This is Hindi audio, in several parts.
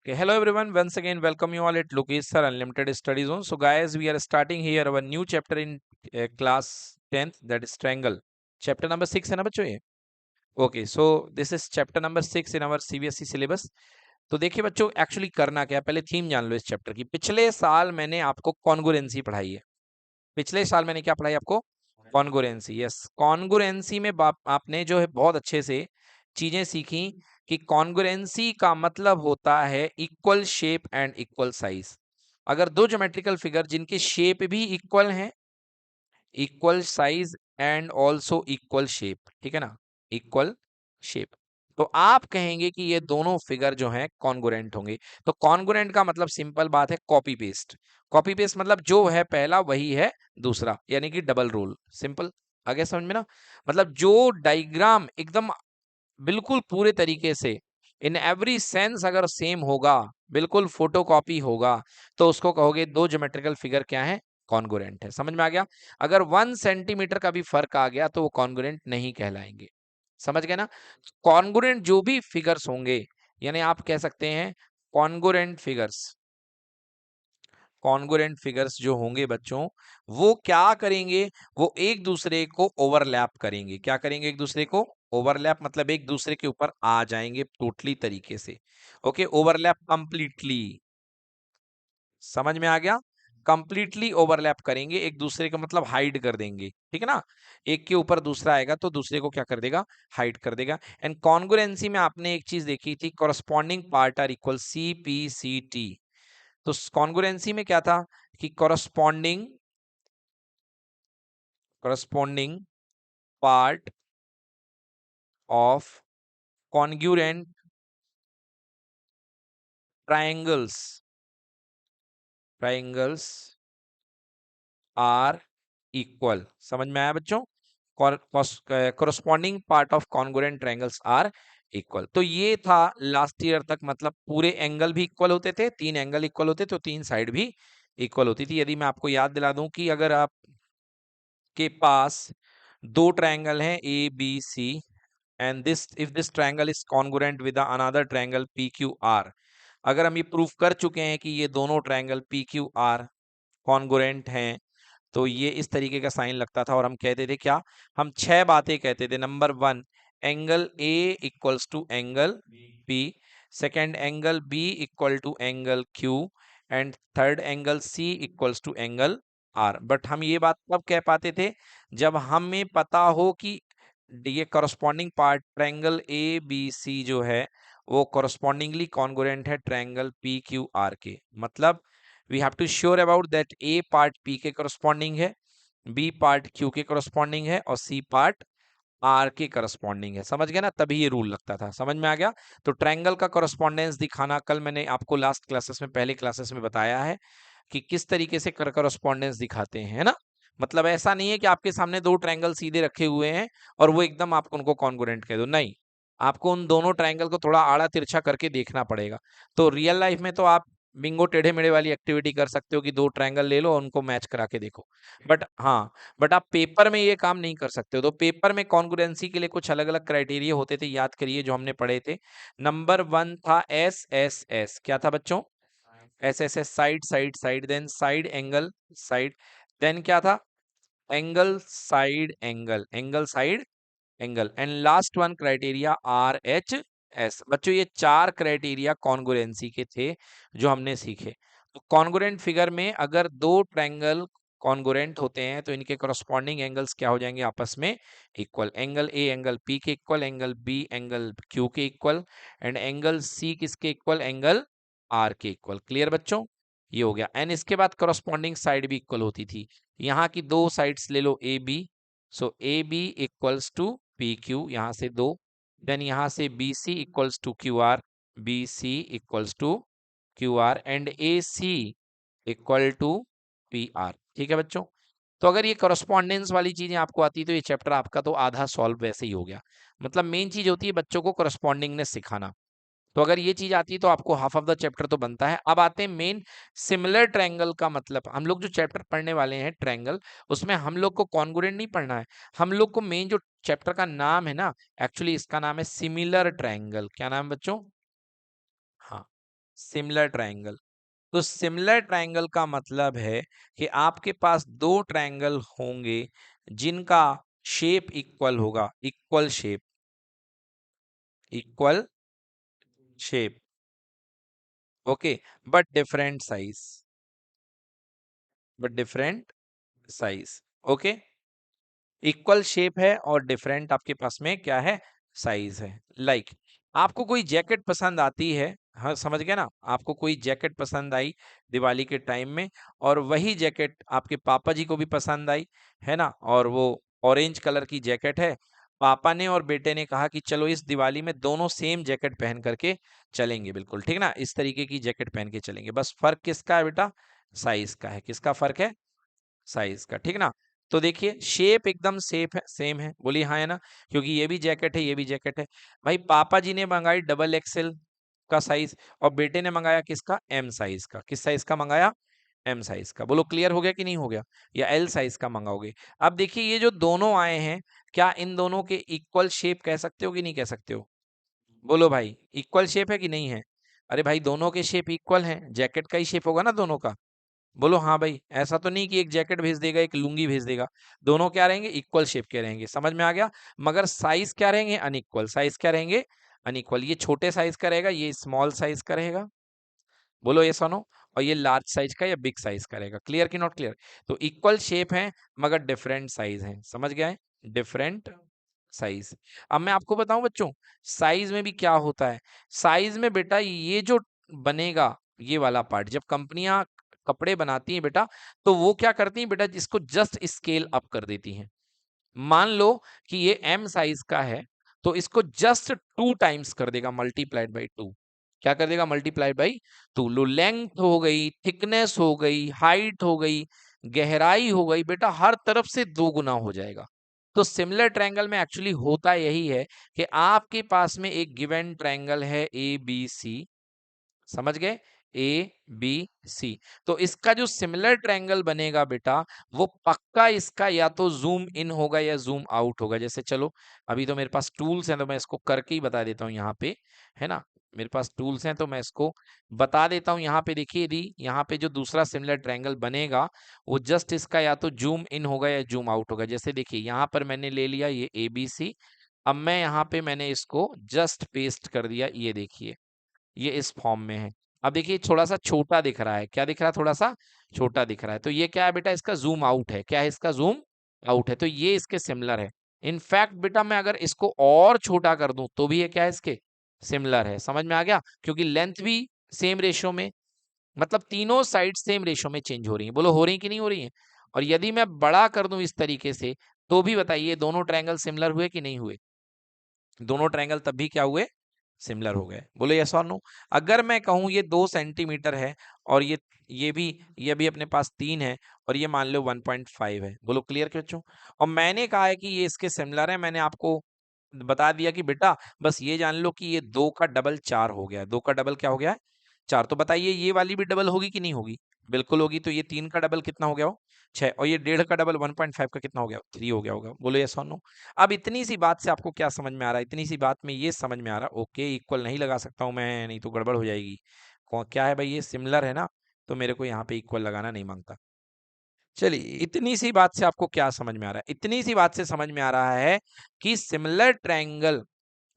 Okay, hello everyone. Once again, welcome you all at Lokesh Sir Unlimited Study Zone. So, guys, we are starting here our new chapter in class 10th, that is triangle. Chapter number 6 है ना बच्चों ये? Okay, so this is chapter number 6 in our CBSE syllabus. तो देखिए बच्चों, एक्चुअली करना क्या है, पहले थीम जान लो इस चैप्टर की। पिछले साल मैंने आपको कॉन्गुरेंसी पढ़ाई है। पिछले साल मैंने क्या पढ़ाई आपको? कॉन्गुरेंसी। यस, कॉन्गुरेंसी में आपने जो है बहुत अच्छे से चीजें सीखी कि कॉन्गुरेंसी का मतलब होता है equal shape and equal size. अगर दो ज्योमेट्रिकल फिगर जिनके शेप भी इक्वल हैं, equal size and also equal shape, ठीक है ना, इक्वल शेप, तो आप कहेंगे कि ये दोनों फिगर जो हैं कॉन्गुरेंट होंगे। तो कॉन्गुरेंट का मतलब सिंपल बात है, कॉपी पेस्ट। कॉपी पेस्ट मतलब जो है पहला वही है दूसरा, यानी कि डबल रोल। सिंपल, आगे समझ में ना? मतलब जो डायग्राम एकदम बिल्कुल पूरे तरीके से इन एवरी सेंस अगर सेम होगा, बिल्कुल फोटोकॉपी होगा, तो उसको कहोगे दो ज्योमेट्रिकल फिगर क्या है, कॉन्गुरेंट है। समझ में आ गया? अगर 1 सेंटीमीटर का भी फर्क आ गया तो वो कॉन्गुरेंट नहीं कहलाएंगे। समझ गए ना? कॉन्गुरेंट जो भी फिगर्स होंगे, यानी आप कह सकते हैं कॉन्गुरेंट फिगर्स, कॉन्गुरेंट फिगर्स जो होंगे बच्चों, वो क्या करेंगे, वो एक दूसरे को ओवरलैप करेंगे। क्या करेंगे? एक दूसरे को ओवरलैप, मतलब एक दूसरे के ऊपर आ जाएंगे टोटली तरीके से। Okay, overlap completely. समझ में आ गया? कंप्लीटली ओवरलैप करेंगे एक दूसरे का, मतलब हाइड कर देंगे। ठीक है ना? एक के ऊपर दूसरा आएगा तो दूसरे को क्या कर देगा, हाइड कर देगा। एंड कॉन्ग्रुएंसी में आपने एक चीज देखी थी, corresponding part are equal, CP CT। तो कॉन्ग्रुएंसी में क्या था कि corresponding corresponding part of congruent triangles triangles are equal. समझ में आया बच्चों? Corresponding part of congruent triangles are equal. तो ये था लास्ट ईयर तक, मतलब पूरे एंगल भी इक्वल होते थे, 3 एंगल इक्वल होते थे, तो 3 साइड भी इक्वल होती थी। यदि मैं आपको याद दिला दूं कि अगर आप के पास दो ट्रायंगल हैं ABC, and this if this triangle is congruent with another triangle PQR, अगर हम ये प्रूफ कर चुके हैं कि ये दोनों ट्रायंगल PQR कॉन्ग्रुएंट हैं, तो ये इस तरीके का साइन लगता था और हम कहते थे क्या, हम 6 बातें कहते थे। Number 1, angle A equals to angle B, second angle B equal to angle Q, and third angle C equals to angle R। But हम ये बात कब कह पाते थे, जब हमें पता हो कि ये करस्पॉन्डिंग पार्ट ट्रायंगल ABC जो है वो करस्पॉन्डिंगली कॉन्ग्रुएंट है ट्रायंगल PQR के। मतलब we have to sure about that A part P के करस्पॉन्डिंग है, B पार्ट Q के करस्पॉन्डिंग है और C पार्ट R के करस्पॉन्डिंग है। समझ गए ना? तभी ये रूल लगता था। समझ में आ गया? तो ट्रायंगल का करस्पॉन्डेंस दिखाना, कल मैंने आपको लास्ट क्लासेस में, पहले क्लासेस में बताया है कि किस तरीके से करस्पॉन्डेंस दिखाते हैं, है ना? मतलब ऐसा नहीं है कि आपके सामने दो ट्रायंगल सीधे रखे हुए हैं और वो एकदम आप उनको कॉन्ग्रुएंट कह दो, नहीं। आपको उन दोनों ट्रायंगल को थोड़ा आड़ा तिरछा करके देखना पड़ेगा। तो रियल लाइफ में तो आप बिंगो टेढ़े मेढ़े वाली एक्टिविटी कर सकते हो कि दो ट्रायंगल ले लो और उनको मैच करा के देखो। बट हाँ, बट आप पेपर में ये काम नहीं कर सकते हो। तो पेपर में कॉन्ग्रुएंसी के लिए कुछ अलग अलग क्राइटेरिया होते थे, याद करिए जो हमने पढ़े थे। नंबर 1 था SSS। क्या था बच्चों? SSS, side side side, then side angle side, then क्या था, angle side angle, angle side angle, and last one criteria RHS। बच्चों ये 4 क्राइटेरिया कॉन्ग्रुएंसी के थे जो हमने सीखे। तो कॉन्ग्रुएंट फिगर में अगर दो ट्रायंगल कॉन्ग्रुएंट होते हैं तो इनके करस्पॉन्डिंग एंगल्स क्या हो जाएंगे, आपस में equal. Angle A angle P के equal, angle B angle Q के इक्वल, एंड एंगल C किसके इक्वल, एंगल R के इक्वल। क्लियर बच्चों? ये हो गया। एंड इसके बाद करस्पॉन्डिंग साइड भी इक्वल होती थी। यहाँ की दो साइड्स ले लो AB, so AB equals to PQ, यहाँ से दो, देन यहाँ से BC equals to QR, BC equals to QR, and AC equal to PR। ठीक है बच्चों? तो अगर ये करस्पॉन्डेंस वाली चीजें आपको आती है तो ये चैप्टर आपका तो आधा सॉल्व वैसे ही हो गया। मतलब मेन चीज होती है बच्चों को करस्पॉन्डिंगनेस सिखाना। तो अगर ये चीज आती है तो आपको हाफ ऑफ द चैप्टर तो बनता है। अब आते हैं मेन, सिमिलर ट्रायंगल का मतलब, हम लोग जो चैप्टर पढ़ने वाले हैं ट्रायंगल, उसमें हम लोग को कॉन्ग्रुएंट नहीं पढ़ना है। हम लोग को मेन जो चैप्टर का नाम है ना, एक्चुअली इसका नाम है सिमिलर ट्रायंगल। क्या नाम बच्चों? हाँ, सिमिलर ट्रायंगल। तो सिमिलर ट्रायंगल का मतलब है कि आपके पास दो ट्रायंगल होंगे जिनका शेप इक्वल होगा, equal shape, equal shape, okay, but different size, but different size, okay. Equal shape है और डिफरेंट आपके पास में क्या है, साइज है। लाइक आपको कोई जैकेट पसंद आती है, हाँ समझ गए ना, आपको कोई जैकेट पसंद आई दिवाली के टाइम में, और वही जैकेट आपके पापा जी को भी पसंद आई, है ना, और वो ऑरेंज कलर की जैकेट है। पापा ने और बेटे ने कहा कि चलो इस दिवाली में दोनों सेम जैकेट पहन करके चलेंगे, बिल्कुल ठीक ना, इस तरीके की जैकेट पहन के चलेंगे। बस फर्क किसका है बेटा, साइज का है। किसका फर्क है, साइज का, ठीक ना। तो देखिए शेप एकदम सेफ है, सेम है, बोलिए हाँ है ना, क्योंकि ये भी जैकेट है, ये भी जैकेट है। भाई पापा जी ने मंगाई डबल एक्सेल का साइज और बेटे ने मंगाया किसका, एम साइज का। किस साइज का मंगाया, एम साइज का। बोलो क्लियर हो गया कि नहीं हो गया, या एल साइज का मंगाओगे। अब देखिए ये जो दोनों आए हैं, क्या इन दोनों के इक्वल शेप कह सकते हो कि नहीं कह सकते हो, बोलो भाई इक्वल शेप है कि नहीं है। अरे भाई दोनों के शेप इक्वल हैं, जैकेट का ही शेप होगा ना दोनों का। बोलो हाँ भाई, ऐसा तो नहीं कि एक जैकेट भेज देगा एक लुंगी भेज देगा, दोनों क्या रहेंगे, इक्वल शेप के रहेंगे, समझ में आ गया। मगर साइज क्या रहेंगे, अनइक्वल। साइज क्या रहेंगे, अनइक्वल। ये छोटे साइज का रहेगा, ये स्मॉल साइज का रहेगा, बोलो ये सुनो, और ये लार्ज साइज का या बिग साइज का रहेगा। क्लियर कि नॉट क्लियर। तो इक्वल शेप है मगर डिफरेंट साइज है, समझ गए, डिफरेंट साइज। अब मैं आपको बताऊं बच्चों, साइज में भी क्या होता है। साइज में बेटा ये जो बनेगा, ये वाला पार्ट, जब कंपनियां कपड़े बनाती हैं बेटा, तो वो क्या करती हैं बेटा, जिसको जस्ट स्केल अप कर देती हैं। मान लो कि ये एम साइज का है, तो इसको जस्ट 2 टाइम्स कर देगा, मल्टीप्लाइड बाई 2। क्या कर देगा, मल्टीप्लाइड बाई 2। लो लेंथ हो गई, थिकनेस हो गई, हाइट हो गई, गहराई हो गई, बेटा हर तरफ से 2 गुना हो जाएगा। तो सिमिलर ट्रायंगल में एक्चुअली होता यही है कि आपके पास में एक गिवन ट्रायंगल है ए बी सी, समझ गए, ए बी सी। तो इसका जो सिमिलर ट्रायंगल बनेगा बेटा, वो पक्का इसका या तो जूम इन होगा या जूम आउट होगा। जैसे चलो अभी तो मेरे पास टूल्स हैं, तो मैं इसको करके ही बता देता हूँ यहाँ पे, है ना, मेरे पास टूल्स हैं तो मैं इसको बता देता हूँ। यहाँ पे देखिए, यदि यहाँ पे जो दूसरा सिमिलर ट्रायंगल बनेगा, वो जस्ट इसका या तो जूम इन होगा या जूम आउट होगा। जैसे देखिए यहाँ पर मैंने ले लिया ये ए बी सी, अब मैं यहाँ पे मैंने इसको जस्ट पेस्ट कर दिया, ये देखिए ये इस फॉर्म में है। अब देखिए थोड़ा सा छोटा दिख रहा है, क्या दिख रहा है, थोड़ा सा छोटा दिख रहा है, तो ये क्या है बेटा, इसका जूम आउट है। क्या है, इसका जूम आउट है, तो ये इसके सिमिलर है। इनफैक्ट बेटा मैं अगर इसको और छोटा कर दूं तो भी ये क्या है, इसके सिमिलर है। समझ में आ गया, क्योंकि लेंथ भी सेम रेशियो में, मतलब तीनों साइड सेम रेशियो में चेंज हो रही है। बोलो हो रही कि नहीं हो रही है। और यदि मैं बड़ा कर दूं इस तरीके से, तो भी बताइए दोनों ट्रायंगल सिमिलर हुए कि नहीं हुए, दोनों ट्रायंगल तब भी क्या हुए, सिमिलर हो गए। बोलो यस और नो। अगर मैं कहूं ये 2 सेंटीमीटर है, और ये भी अपने पास 3 है, और ये मान लो 1.5 है, बोलो क्लियर के बच्चों। और मैंने कहा है कि ये इसके सिमिलर है, मैंने आपको बता दिया कि बेटा बस ये जान लो कि ये 2 का डबल 4 हो गया है। 2 का डबल क्या हो गया है, 4। तो बताइए ये वाली भी डबल होगी कि नहीं होगी, बिल्कुल होगी। तो ये 3 का डबल कितना हो गया हो, 6, और ये 1.5 का डबल 1.5 का कितना हो गया, 3 हो गया होगा। बोलो यस और नो। अब इतनी सी बात से आपको क्या समझ में आ रहा है, इतनी सी बात में ये समझ में आ रहा है, ओके इक्वल नहीं लगा सकता हूं मैं, नहीं तो गड़बड़ हो जाएगी। क्या है भाई, ये सिमिलर है ना, तो मेरे को यहाँ पे इक्वल लगाना नहीं मांगता। चलिए इतनी सी बात से आपको क्या समझ में आ रहा है, इतनी सी बात से समझ में आ रहा है कि सिमिलर ट्रायंगल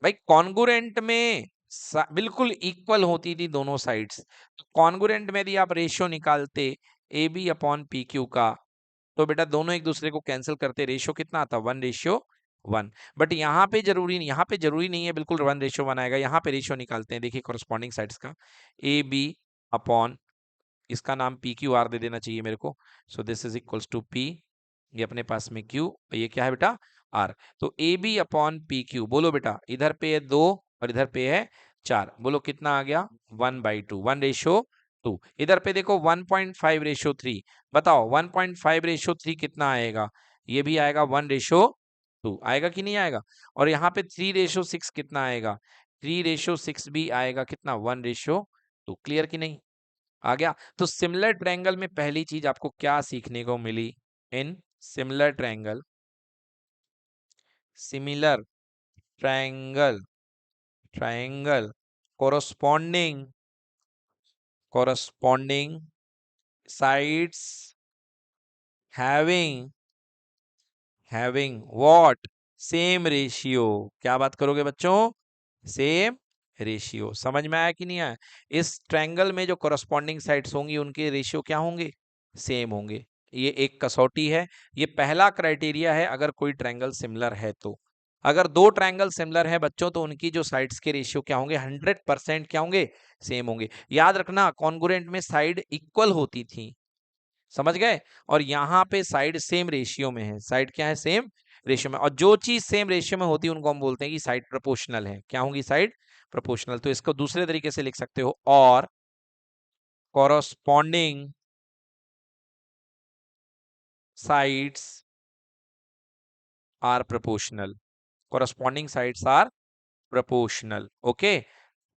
भाई कॉन्गुरेंट में बिल्कुल इक्वल होती थी दोनों साइड्स। कॉन्गुरेंट में यदि आप रेशियो निकालते A B upon P Q का, तो बेटा दोनों एक दूसरे को कैंसिल करते, रेशियो कितना आता, 1:1। बट यहाँ पे जरूरी नहीं, यहाँ पे जरूरी नहीं है बिल्कुल 1:1 आएगा। यहाँ पे रेशियो निकालते हैं, देखिए कॉरस्पॉन्डिंग साइड्स का, ए बी अपॉन, इसका नाम पी क्यू आर दे देना चाहिए मेरे को। So this is equals to P, ये अपने पास में क्यू, ये क्या है बेटा, आर। तो A B upon P Q, बोलो बेटा इधर पे है 2 और इधर पे है 4, बोलो कितना आ गया, 1/2, 1:2। इधर पे देखो 1.5:3, बताओ 1.5:3 कितना आएगा, ये भी आएगा 1:2, आएगा कि नहीं आएगा। और यहाँ पे 3:6 कितना आएगा, 3:6 भी आएगा, कितना, 1:2। क्लियर कि नहीं, आ गया। तो सिमिलर ट्रायंगल में पहली चीज आपको क्या सीखने को मिली, in similar triangle, similar triangle, triangle corresponding corresponding sides having what? Same ratio. क्या बात करोगे बच्चों? Same ratio. समझ में आया कि नहीं आया? इस ट्रायंगल में जो corresponding साइड्स होंगी उनके रेशियो क्या होंगे? सेम होंगे। ये एक कसौटी है, ये पहला क्राइटेरिया है अगर कोई ट्रायंगल सिमिलर है तो। अगर दो ट्रायंगल सिमिलर है बच्चों तो उनकी जो साइड्स के रेशियो क्या होंगे? 100% क्या होंगे? सेम होंगे। याद रखना कॉन्ग्रुएंट में साइड इक्वल होती थी, समझ गए? और यहाँ पे साइड सेम रेशियो में है। साइड क्या है? सेम रेशियो में। और जो चीज सेम रेशियो में होती है उनको हम बोलते हैं कि साइड प्रोपोर्शनल है। क्या होंगी? Side proportional. तो इसको दूसरे तरीके से लिख सकते हो, और corresponding sides are proportional. Corresponding sides are proportional. Okay,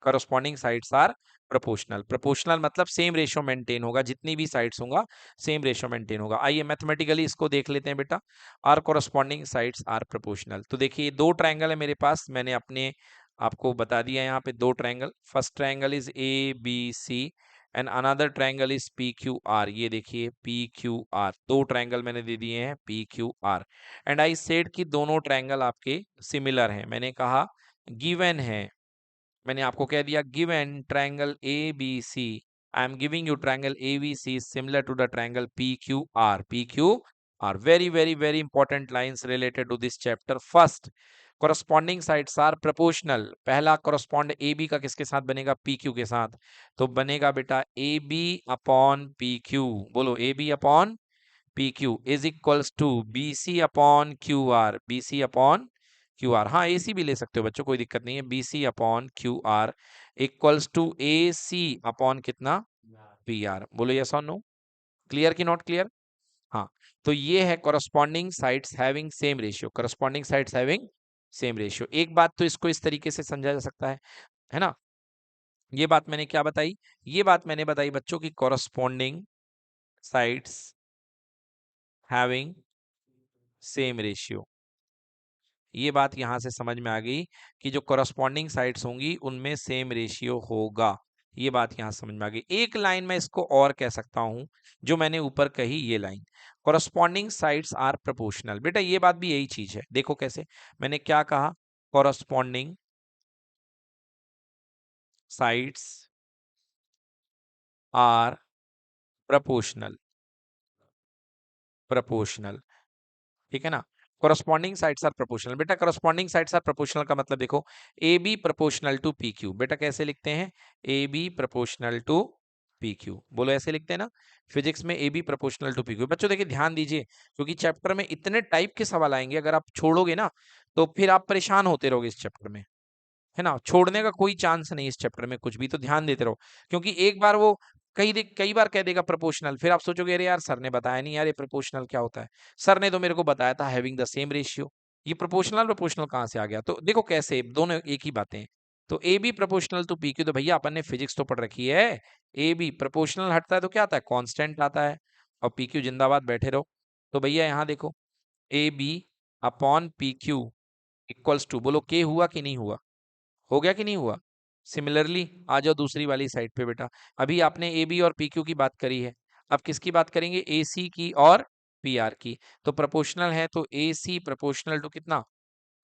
corresponding sides are proportional. Proportional मतलब सेम रेशियो मेंटेन होगा, जितनी भी साइड्स होगा सेम रेशियो मेंटेन होगा। आइए मैथमेटिकली इसको देख लेते हैं बेटा। Are corresponding sides are proportional. तो देखिए दो ट्रायंगल है मेरे पास, मैंने अपने आपको बता दिया यहाँ पे दो triangle. First triangle is A B C and another triangle is P Q R. ये देखिए पी क्यू आर, दो ट्रायंगल मैंने दे दिए हैं P Q R. And I said कि दोनों ट्रायंगल आपके सिमिलर हैं। मैंने कहा गिवन है, मैंने आपको कह दिया given triangle A B C, I am giving you triangle A B C similar to the triangle P Q R. P Q R, very very very important lines related to this chapter. First, corresponding sides are proportional। पहला correspond ए बी का किसके साथ बनेगा? पी क्यू के साथ। तो बनेगा बेटा A B upon P Q. बोलो A B upon P Q is equals to B C upon Q R. B C upon Q R, हाँ ए सी भी ले सकते हो बच्चों, कोई दिक्कत नहीं है। B C upon Q R equals to A C upon कितना? P R. बोलो यस और नो, क्लियर कि नॉट क्लियर? हाँ, तो ये है corresponding sides having same ratio। corresponding sides having same ratio। एक बात तो इसको इस तरीके से समझा जा सकता है ना? ये बात मैंने क्या बताई? ये बात मैंने बताई बच्चों की corresponding sides having same ratio। ये बात यहां से समझ में आ गई कि जो corresponding sides होंगी उनमें सेम रेशियो होगा। ये बात यहां समझ में आ गई। एक लाइन में इसको और कह सकता हूं, जो मैंने ऊपर कही ये line, corresponding sides are proportional। बेटा ये बात भी यही चीज है। देखो कैसे, मैंने क्या कहा? corresponding sides are proportional। proportional, ठीक है ना? corresponding sides are proportional। बेटा corresponding sides आर proportional का मतलब देखो, A B proportional to P Q. बेटा कैसे लिखते हैं? A B proportional to P Q. बोलो ऐसे लिखते हैं ना फिजिक्स में, A B proportional to P Q. बच्चों देखिए ध्यान दीजिए, क्योंकि चैप्टर में इतने टाइप के सवाल आएंगे, अगर आप छोड़ोगे ना तो फिर आप परेशान होते रहोगे इस चैप्टर में, है ना? छोड़ने का कोई चांस नहीं इस चैप्टर में कुछ भी, तो ध्यान देते रहो। क्योंकि एक बार वो कई बार कह देगा प्रोपोर्शनल, फिर आप सोचोगे अरे यार सर ने बताया नहीं यार ये प्रोपोर्शनल क्या होता है, सर ने तो मेरे को बताया था हैविंग द सेम रेशियो, ये प्रोपोर्शनल प्रोपोर्शनल कहाँ से आ गया? तो देखो कैसे दोनों एक ही बातें हैं। तो A B proportional to P Q, तो भैया अपन ने फिजिक्स तो पढ़ रखी है, ए बी प्रोपोर्शनल हटता है तो क्या आता है? कांस्टेंट आता है। और पी क्यू जिंदाबाद, बैठे रहो। तो भैया यहाँ देखो, A B upon P Q equals to, बोलो के हुआ कि नहीं हुआ? हो गया कि नहीं हुआ? सिमिलरली आ जाओ दूसरी वाली साइड पे बेटा। अभी आपने ए बी और पी क्यू की बात करी है, अब किसकी बात करेंगे? ए सी की और पी आर की। तो प्रोपोर्शनल है तो ए सी प्रोपोर्शनल टू कितना?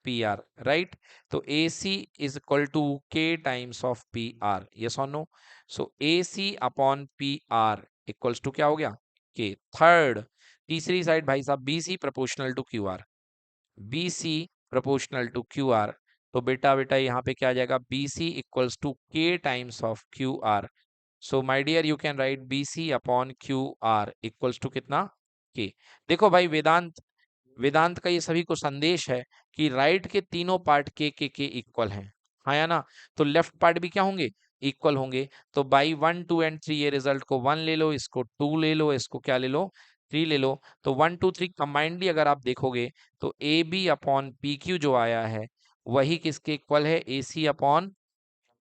P R, right? तो A C is equal to K times of P R. Yes और no? So A C upon P R equals to क्या हो गया? के। थर्ड, तीसरी साइड भाई साहब, B C proportional to Q R. B C proportional to Q R. तो बेटा बेटा यहाँ पे क्या आ जाएगा? B C equals to K times of Q R. So my dear you can write B C upon Q R equals to कितना? के। देखो भाई वेदांत, वेदांत का ये सभी को संदेश है कि राइट के तीनों पार्ट के इक्वल हैं, हाँ या ना? तो लेफ्ट पार्ट भी क्या होंगे? इक्वल होंगे। तो बाई 1 2 एंड 3 ये रिजल्ट को 1 ले लो, इसको 2 ले लो, इसको क्या ले लो? 3 ले लो। तो 1 2 3 कंबाइंडली अगर आप देखोगे तो A B upon P Q जो आया है वही किसके इक्वल है? A C upon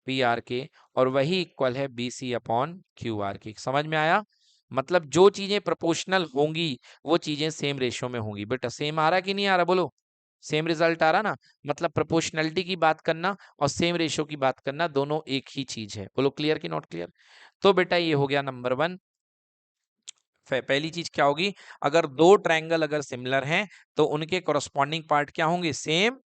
P R के। और वही इक्वल है B C upon Q R के। समझ में आया? मतलब जो चीजें प्रोपोर्शनल होंगी वो चीजें सेम रेशियो में होंगी। बेटा सेम आ रहा है कि नहीं आ रहा? बोलो सेम रिजल्ट आ रहा ना, मतलब प्रोपोर्शनलिटी की बात करना और सेम रेशियो की बात करना दोनों एक ही चीज है। बोलो क्लियर कि नॉट क्लियर? तो बेटा ये हो गया नंबर 1। पहली चीज क्या होगी, अगर दो ट्रायंगल अगर सिमिलर हैं तो उनके कॉरस्पॉन्डिंग पार्ट क्या होंगे, सेम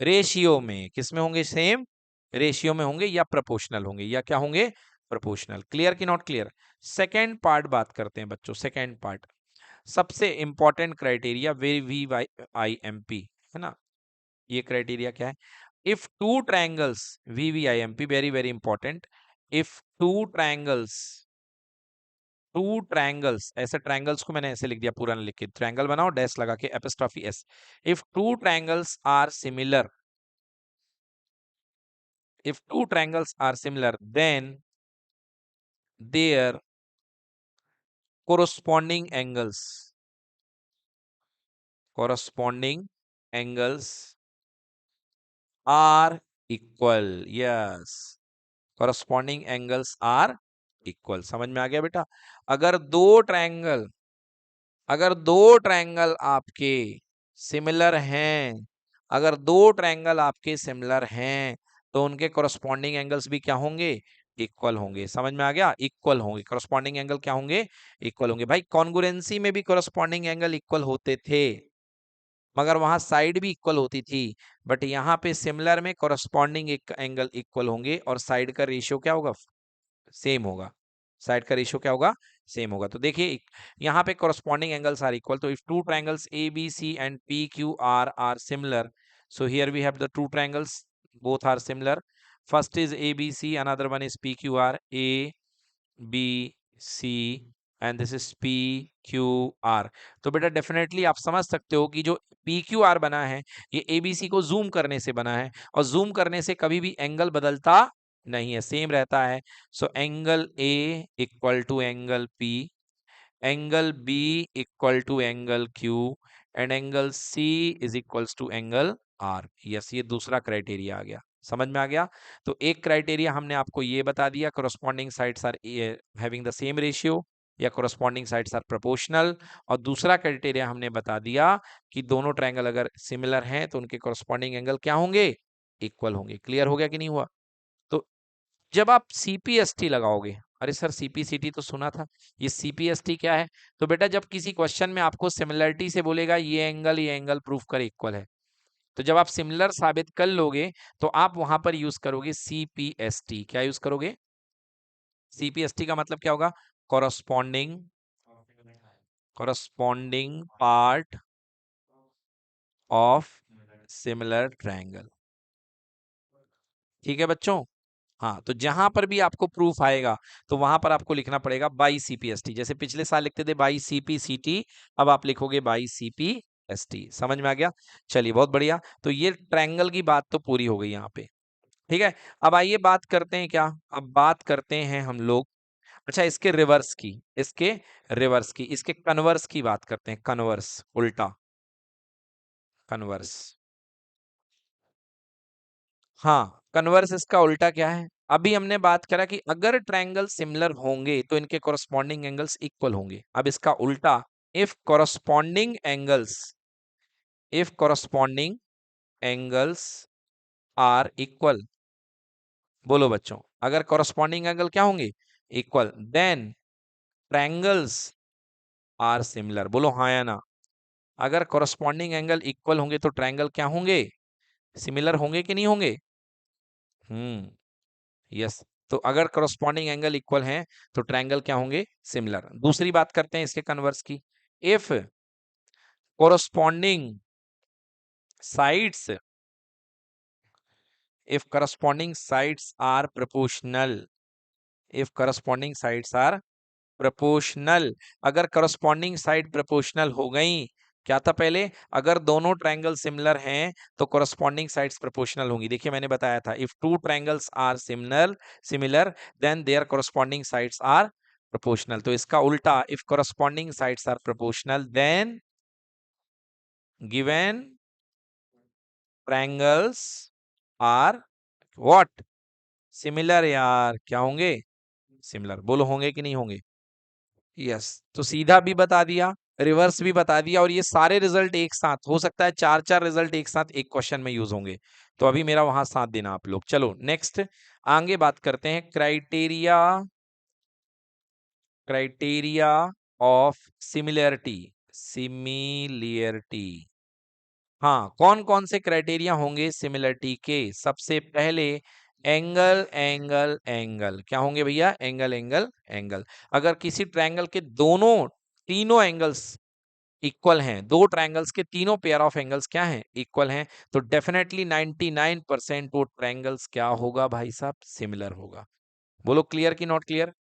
रेशियो में। किस में होंगे, सेम रेशियो में होंगे या प्रोपोर्शनल होंगे, या क्या होंगे, प्रोपोर्शनल। क्लियर कि नॉट क्लियर? सेकेंड पार्ट बात करते हैं बच्चों, सेकेंड पार्ट सबसे important criteria V V Y I M P है ना। ये क्राइटेरिया क्या है, if two triangles, V V I M P very very important, if two triangles, ऐसे ट्रायंगल्स को मैंने ऐसे लिख दिया, पूरा लिख के ट्रायंगल बनाओ डैश लगा के apostrophe S. If two triangles are similar, if two triangles are similar, then their corresponding angles are equal. Yes, corresponding angles are equal. समझ में आ गया बेटा? अगर दो ट्रायंगल आपके सिमिलर हैं, अगर दो ट्रायंगल आपके सिमिलर हैं तो उनके कॉरस्पॉन्डिंग एंगल्स भी क्या होंगे, इक्वल होंगे। समझ में आ गया, इक्वल होंगे, कॉरस्पॉन्डिंग एंगल क्या होंगे, इक्वल होंगे। भाई कॉन्ग्रुएंसी में भी कॉरस्पॉन्डिंग एंगल इक्वल होते थे, मगर वहां साइड भी इक्वल होती थी, बट यहाँ पे सिमिलर में कॉरस्पॉन्डिंग एंगल इक्वल होंगे और साइड का रेशियो क्या होगा, सेम होगा। साइड का रेशियो क्या होगा, सेम होगा। तो देखिए यहाँ पे कॉरस्पॉन्डिंग एंगल्स आर इक्वल, तो if two triangles A B C and P Q R similar, so here we have the two triangles, both are similar. First is ABC, another one is PQR. A B C and this is PQR. तो बेटा डेफिनेटली आप समझ सकते हो कि जो PQR बना है ये ABC को जूम करने से बना है, और जूम करने से कभी भी एंगल बदलता नहीं है, सेम रहता है। So angle A equal to angle P, angle B equal to angle Q एंड एंगल C is equals to angle R। Yes, ये दूसरा क्राइटेरिया आ गया, समझ में आ गया। तो एक क्राइटेरिया हमने आपको ये बता दिया, corresponding sides are having the same ratio या कोरस्पॉन्डिंग साइड्स आर प्रोपोर्शनल, और दूसरा क्राइटेरिया हमने बता दिया कि दोनों ट्रायंगल अगर सिमिलर हैं तो उनके कोरस्पॉन्डिंग एंगल क्या होंगे, इक्वल होंगे। क्लियर हो गया कि नहीं हुआ? तो जब आप सीपीएसटी लगाओगे, अरे सर सीपीसीटी तो सुना था, ये सीपीएसटी क्या है? तो बेटा जब किसी क्वेश्चन में आपको सिमिलरिटी से बोलेगा ये एंगल प्रूफ कर इक्वल है, तो जब आप सिमिलर साबित कर लोगे तो आप वहां पर यूज करोगे सीपीएसटी। क्या यूज करोगे, सीपीएसटी का मतलब क्या होगा, corresponding corresponding part of similar triangle. ठीक है बच्चों? हाँ, तो जहां पर भी आपको प्रूफ आएगा तो वहां पर आपको लिखना पड़ेगा बाई सीपीएसटी। जैसे पिछले साल लिखते थे बाई सीपीसीटी, अब आप लिखोगे बाई सीपीएसटी। समझ में आ गया? चलिए बहुत बढ़िया। तो ये ट्रायंगल की बात तो पूरी हो गई यहाँ पे। ठीक है, अब आइए बात करते हैं क्या, अब बात करते हैं हम लोग, अच्छा इसके रिवर्स की, इसके कन्वर्स की बात करते हैं। कन्वर्स, उल्टा, कन्वर्स। हाँ, कन्वर्स इसका उल्टा क्या है? अभी हमने बात करा कि अगर ट्रायंगल सिमिलर होंगे तो इनके कॉरस्पॉन्डिंग एंगल्स इक्वल होंगे। अब इसका उल्टा, if corresponding angles if corresponding angles are equal, बोलो बच्चों, अगर कॉरस्पॉन्डिंग एंगल क्या होंगे, equal, then triangles are similar. बोलो हाँ या ना? अगर कॉरस्पॉन्डिंग एंगल इक्वल होंगे तो ट्रायंगल क्या होंगे, सिमिलर होंगे कि नहीं होंगे? यस। तो अगर करस्पॉन्डिंग एंगल इक्वल हैं तो ट्रायंगल क्या होंगे, सिमिलर। दूसरी बात करते हैं इसके कन्वर्स की, if corresponding sides if corresponding sides are proportional, if corresponding sides are proportional, अगर करस्पॉन्डिंग साइड प्रोपोर्शनल हो गई, क्या था पहले, अगर दोनों ट्रायंगल सिमिलर हैं तो करस्पॉन्डिंग साइड्स प्रोपोर्शनल होंगी। देखिए मैंने बताया था, if two triangles are similar then their corresponding sides are proportional. तो इसका उल्टा, if corresponding sides are proportional then given triangles are what, similar. यार क्या होंगे, सिमिलर। बोलो होंगे कि नहीं होंगे? यस, तो सीधा भी बता दिया रिवर्स भी बता दिया, और ये सारे रिजल्ट एक साथ हो सकता है, चार चार रिजल्ट एक साथ एक क्वेश्चन में यूज होंगे, तो अभी मेरा वहां साथ देना आप लोग। चलो नेक्स्ट आगे बात करते हैं, criteria, criteria of similarity, similarity. हाँ, कौन कौन से क्राइटेरिया होंगे सिमिलरिटी के? सबसे पहले एंगल एंगल एंगल, क्या होंगे भैया? Angle angle angle. अगर किसी ट्रायंगल के दोनों तीनों एंगल्स इक्वल हैं, दो ट्रायंगल्स के तीनों पेयर ऑफ एंगल्स क्या हैं? इक्वल हैं, तो डेफिनेटली 99% वो ट्रायंगल्स क्या होगा भाई साहब? सिमिलर होगा। बोलो क्लियर की नॉट क्लियर?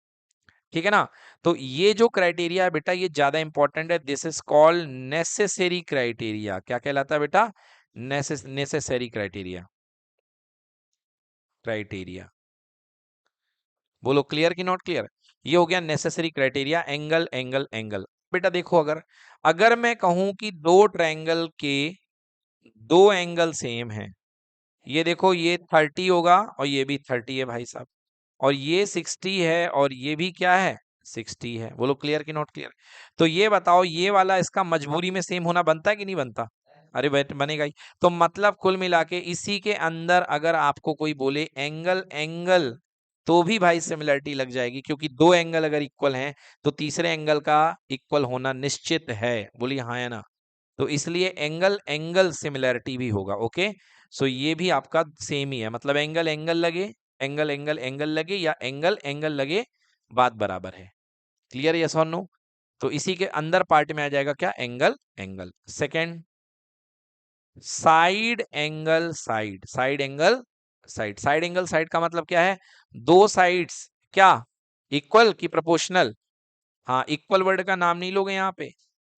ठीक है ना? तो ये जो क्राइटेरिया है बेटा, ये ज्यादा इंपॉर्टेंट है। This is called necessary criteria. क्या कहलाता है बेटा? Necessary criteria, criteria. बोलो क्लियर की नॉट क्लियर? ये हो गया necessary criteria, angle angle angle. बेटा देखो, अगर अगर मैं कहूं कि दो ट्रायंगल के दो एंगल सेम हैं, ये देखो ये 30 होगा और ये भी 30 है भाई साहब, और ये 60 है और ये भी क्या है? 60 है। बोलो क्लियर की नॉट क्लियर? तो ये बताओ, ये वाला इसका मजबूरी में सेम होना बनता है कि नहीं बनता? अरे बेट बनेगा ही। तो मतलब कुल मिला के इसी के अंदर अगर आपको कोई बोले एंगल एंगल, तो भी भाई सिमिलरिटी लग जाएगी, क्योंकि दो एंगल अगर इक्वल हैं तो तीसरे एंगल का इक्वल होना निश्चित है। बोलिए हाँ या ना? तो इसलिए एंगल एंगल सिमिलरिटी भी होगा। ओके, सो ये भी आपका सेम ही है, मतलब एंगल एंगल लगे, एंगल एंगल एंगल लगे, या एंगल एंगल लगे, बात बराबर है। क्लियर? यस और नो? तो इसी के अंदर पार्ट में आ जाएगा क्या? Angle angle. Second, side angle side, side angle side. Side angle side का मतलब क्या है? दो साइड्स क्या इक्वल की प्रोपोर्शनल? हाँ, इक्वल वर्ड का नाम नहीं लोगे यहाँ पे,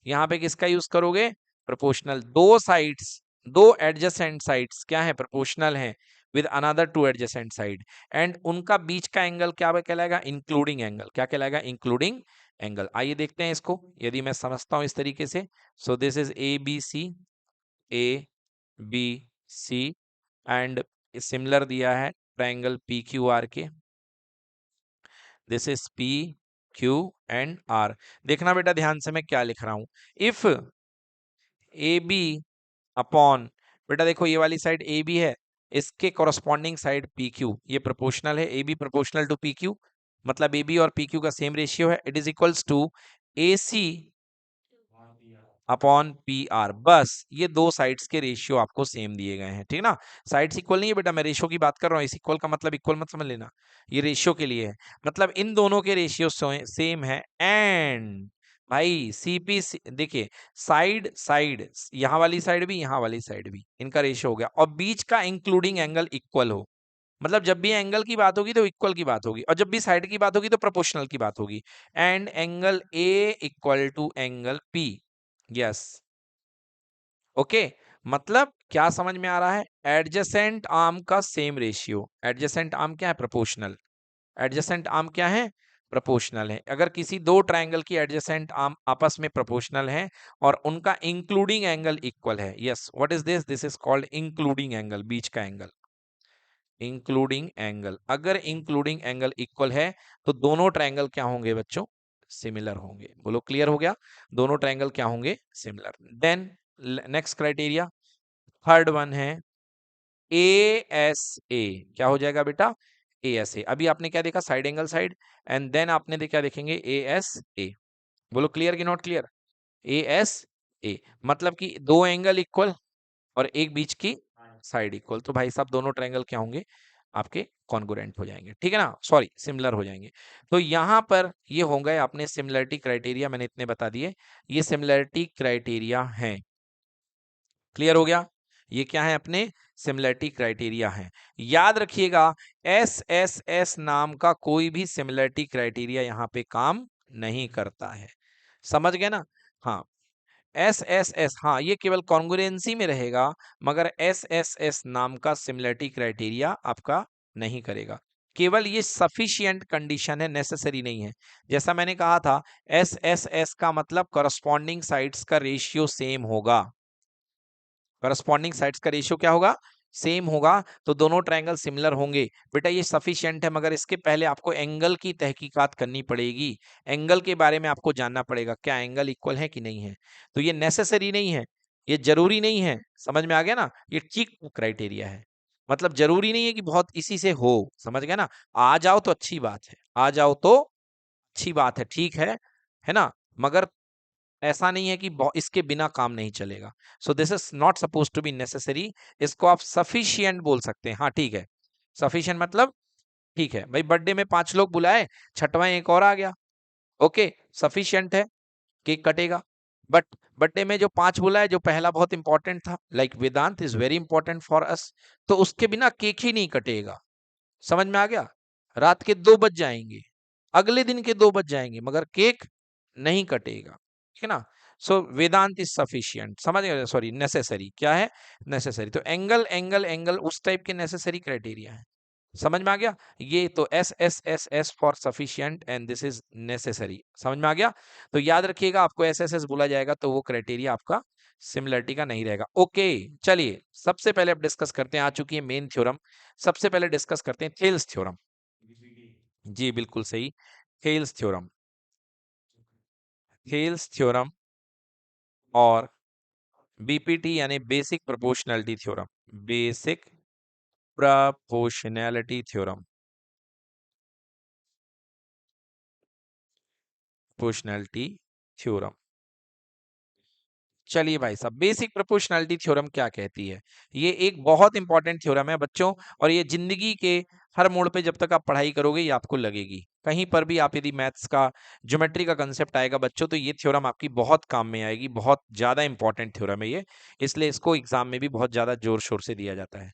यहाँ पे किसका यूज करोगे? प्रोपोर्शनल। दो साइड्स, दो एडजेसेंट साइड्स क्या है? प्रोपोर्शनल है with another two adjacent side, and उनका बीच का एंगल क्या कहलाएगा? Including angle. क्या कहलाएगा? Including angle. आइए देखते हैं इसको, यदि मैं समझता हूं इस तरीके से। So this is A B C, A B C, and similar दिया है ट्रायंगल पी क्यू आर के। This is P Q and R. देखना बेटा ध्यान से मैं क्या लिख रहा हूं। इफ ए बी अपॉन, बेटा देखो ये वाली साइड ए बी है, इसके कॉरस्पॉन्डिंग साइड पी क्यू, ये प्रोपोर्शनल है, A B proportional to P Q, मतलब ए बी और पी क्यू का सेम रेशियो है। It is equals to A C upon P R. बस ये दो साइड्स के रेशियो आपको सेम दिए गए हैं, ठीक ना? साइड्स इक्वल नहीं है बेटा, मैं रेशियो की बात कर रहा हूँ। इस इक्वल का मतलब इक्वल मत समझ लेना, ये रेशियो के लिए है, मतलब इन दोनों के रेशियो सेम है। एंड भाई सीपी देखिए, साइड साइड, यहाँ वाली साइड भी यहाँ वाली साइड भी, इनका रेशियो हो गया, और बीच का इंक्लूडिंग एंगल इक्वल हो, मतलब जब भी एंगल की बात होगी तो इक्वल की बात होगी, और जब भी साइड की बात होगी तो प्रोपोर्शनल की बात होगी। And angle A equal to angle P. Yes, okay. मतलब क्या समझ में आ रहा है? एडजेसेंट आर्म का सेम रेशियो, एडजेसेंट आर्म क्या है? प्रोपोर्शनल। एडजेसेंट आर्म क्या है? प्रोपोर्शनल है। अगर किसी दो ट्रायंगल की एडजेसेंट आर्म आपस में प्रोपोर्शनल है और उनका इंक्लूडिंग एंगल इक्वल है, yes, what is this? This is called including angle, बीच का एंगल, इंक्लूडिंग एंगल। अगर इंक्लूडिंग एंगल इक्वल है तो दोनों ट्रायंगल क्या होंगे बच्चों? सिमिलर होंगे। बोलो क्लियर हो गया? दोनों ट्रायंगल क्या होंगे? Similar. Then next criteria, third one है ए एस ए। क्या हो जाएगा बेटा? A S A. अभी आपने क्या देखा? Side angle side, and then आपने क्या देखेंगे? A S A. बोलो क्लियर कि not clear? A S A मतलब कि दो एंगल इक्वल और एक बीच की साइड इक्वल, तो भाई साहब दोनों ट्रायंगल क्या होंगे? आपके कॉन्ग्रुएंट हो जाएंगे, ठीक है ना? सॉरी, सिमिलर हो जाएंगे। तो यहां पर ये हो गए अपने सिमिलरिटी क्राइटेरिया, मैंने इतने बता दिए, ये सिमिलरिटी क्राइटेरिया हैं। क्लियर हो गया? ये क्या है? अपने सिमिलरिटी क्राइटेरिया है। याद रखिएगा, एस एस एस नाम का कोई भी सिमिलरिटी क्राइटेरिया यहाँ पे काम नहीं करता है। समझ गए ना? हाँ, एस एस एस, हाँ ये केवल कॉन्ग्रुएंसी में रहेगा, मगर एस एस एस नाम का सिमिलरिटी क्राइटेरिया आपका नहीं करेगा। केवल ये सफिशिएंट कंडीशन है, नेसेसरी नहीं है। जैसा मैंने कहा था, एस एस एस का मतलब करस्पॉन्डिंग साइड्स का रेशियो सेम होगा। करस्पॉन्डिंग साइड्स का रेशियो क्या होगा? सेम होगा तो दोनों ट्रायंगल सिमिलर होंगे। बेटा ये सफिशिएंट है, मगर इसके पहले आपको एंगल की तहकीकात करनी पड़ेगी। एंगल के बारे में आपको जानना पड़ेगा, क्या एंगल इक्वल है कि नहीं है। तो ये नेसेसरी नहीं है, ये जरूरी नहीं है। समझ में आ गया ना, ये ठीक क्राइटेरिया है। मतलब जरूरी नहीं है कि बहुत इसी से हो, समझ गया ना। आ जाओ तो अच्छी बात है, आ जाओ तो अच्छी बात है, ठीक है ना। मगर ऐसा नहीं है कि इसके बिना काम नहीं चलेगा। So this is not suppose to be necessary. इसको आप सफिशिएंट बोल सकते हैं। हाँ ठीक है, सफिशिएंट मतलब ठीक है भाई, बर्थडे में 5 लोग बुलाए, छठवां एक और आ गया, ओके सफिशिएंट है, केक कटेगा। बट बर्थडे में जो 5 बुलाए, जो पहला बहुत इंपॉर्टेंट था, like Vedant is very important for us, तो उसके बिना केक ही नहीं कटेगा। समझ में आ गया। रात के 2 बज जाएंगे, अगले दिन के 2 बज जाएंगे, मगर केक नहीं कटेगा, ठीक है ना। सो वेदांत इज सफिशिएंट, समझ गए, सॉरी नेसेसरी, क्या है नेसेसरी। तो एंगल एंगल एंगल उस टाइप के नेसेसरी क्राइटेरिया है। समझ में आ गया। ये तो S S S S for sufficient and this is necessary. समझ में आ गया। तो याद रखिएगा, आपको एस एस एस बोला जाएगा तो वो क्राइटेरिया आपका सिमिलरिटी का नहीं रहेगा। ओके चलिए, सबसे पहले अब डिस्कस करते हैं, आ चुकी है मेन थ्योरम। सबसे पहले डिस्कस करते हैं थेल्स थ्योरम। जी बिल्कुल सही, थेल्स थ्योरम। थेल्स थ्योरम और बीपीटी यानी basic proportionality theorem. Basic proportionality theorem, proportionality theorem. चलिए भाई साहब, बेसिक प्रोपोर्शनैलिटी थ्योरम क्या कहती है। ये एक बहुत इंपॉर्टेंट थ्योरम है बच्चों, और ये जिंदगी के हर मोड़ पे जब तक आप पढ़ाई करोगे ये आपको लगेगी। कहीं पर भी आप यदि मैथ्स का ज्योमेट्री का कंसेप्ट आएगा बच्चों, तो ये थ्योरम आपकी बहुत काम में आएगी। बहुत ज्यादा इंपॉर्टेंट थ्योरम है ये, इसलिए इसको एग्जाम में भी बहुत ज्यादा जोर शोर से दिया जाता है।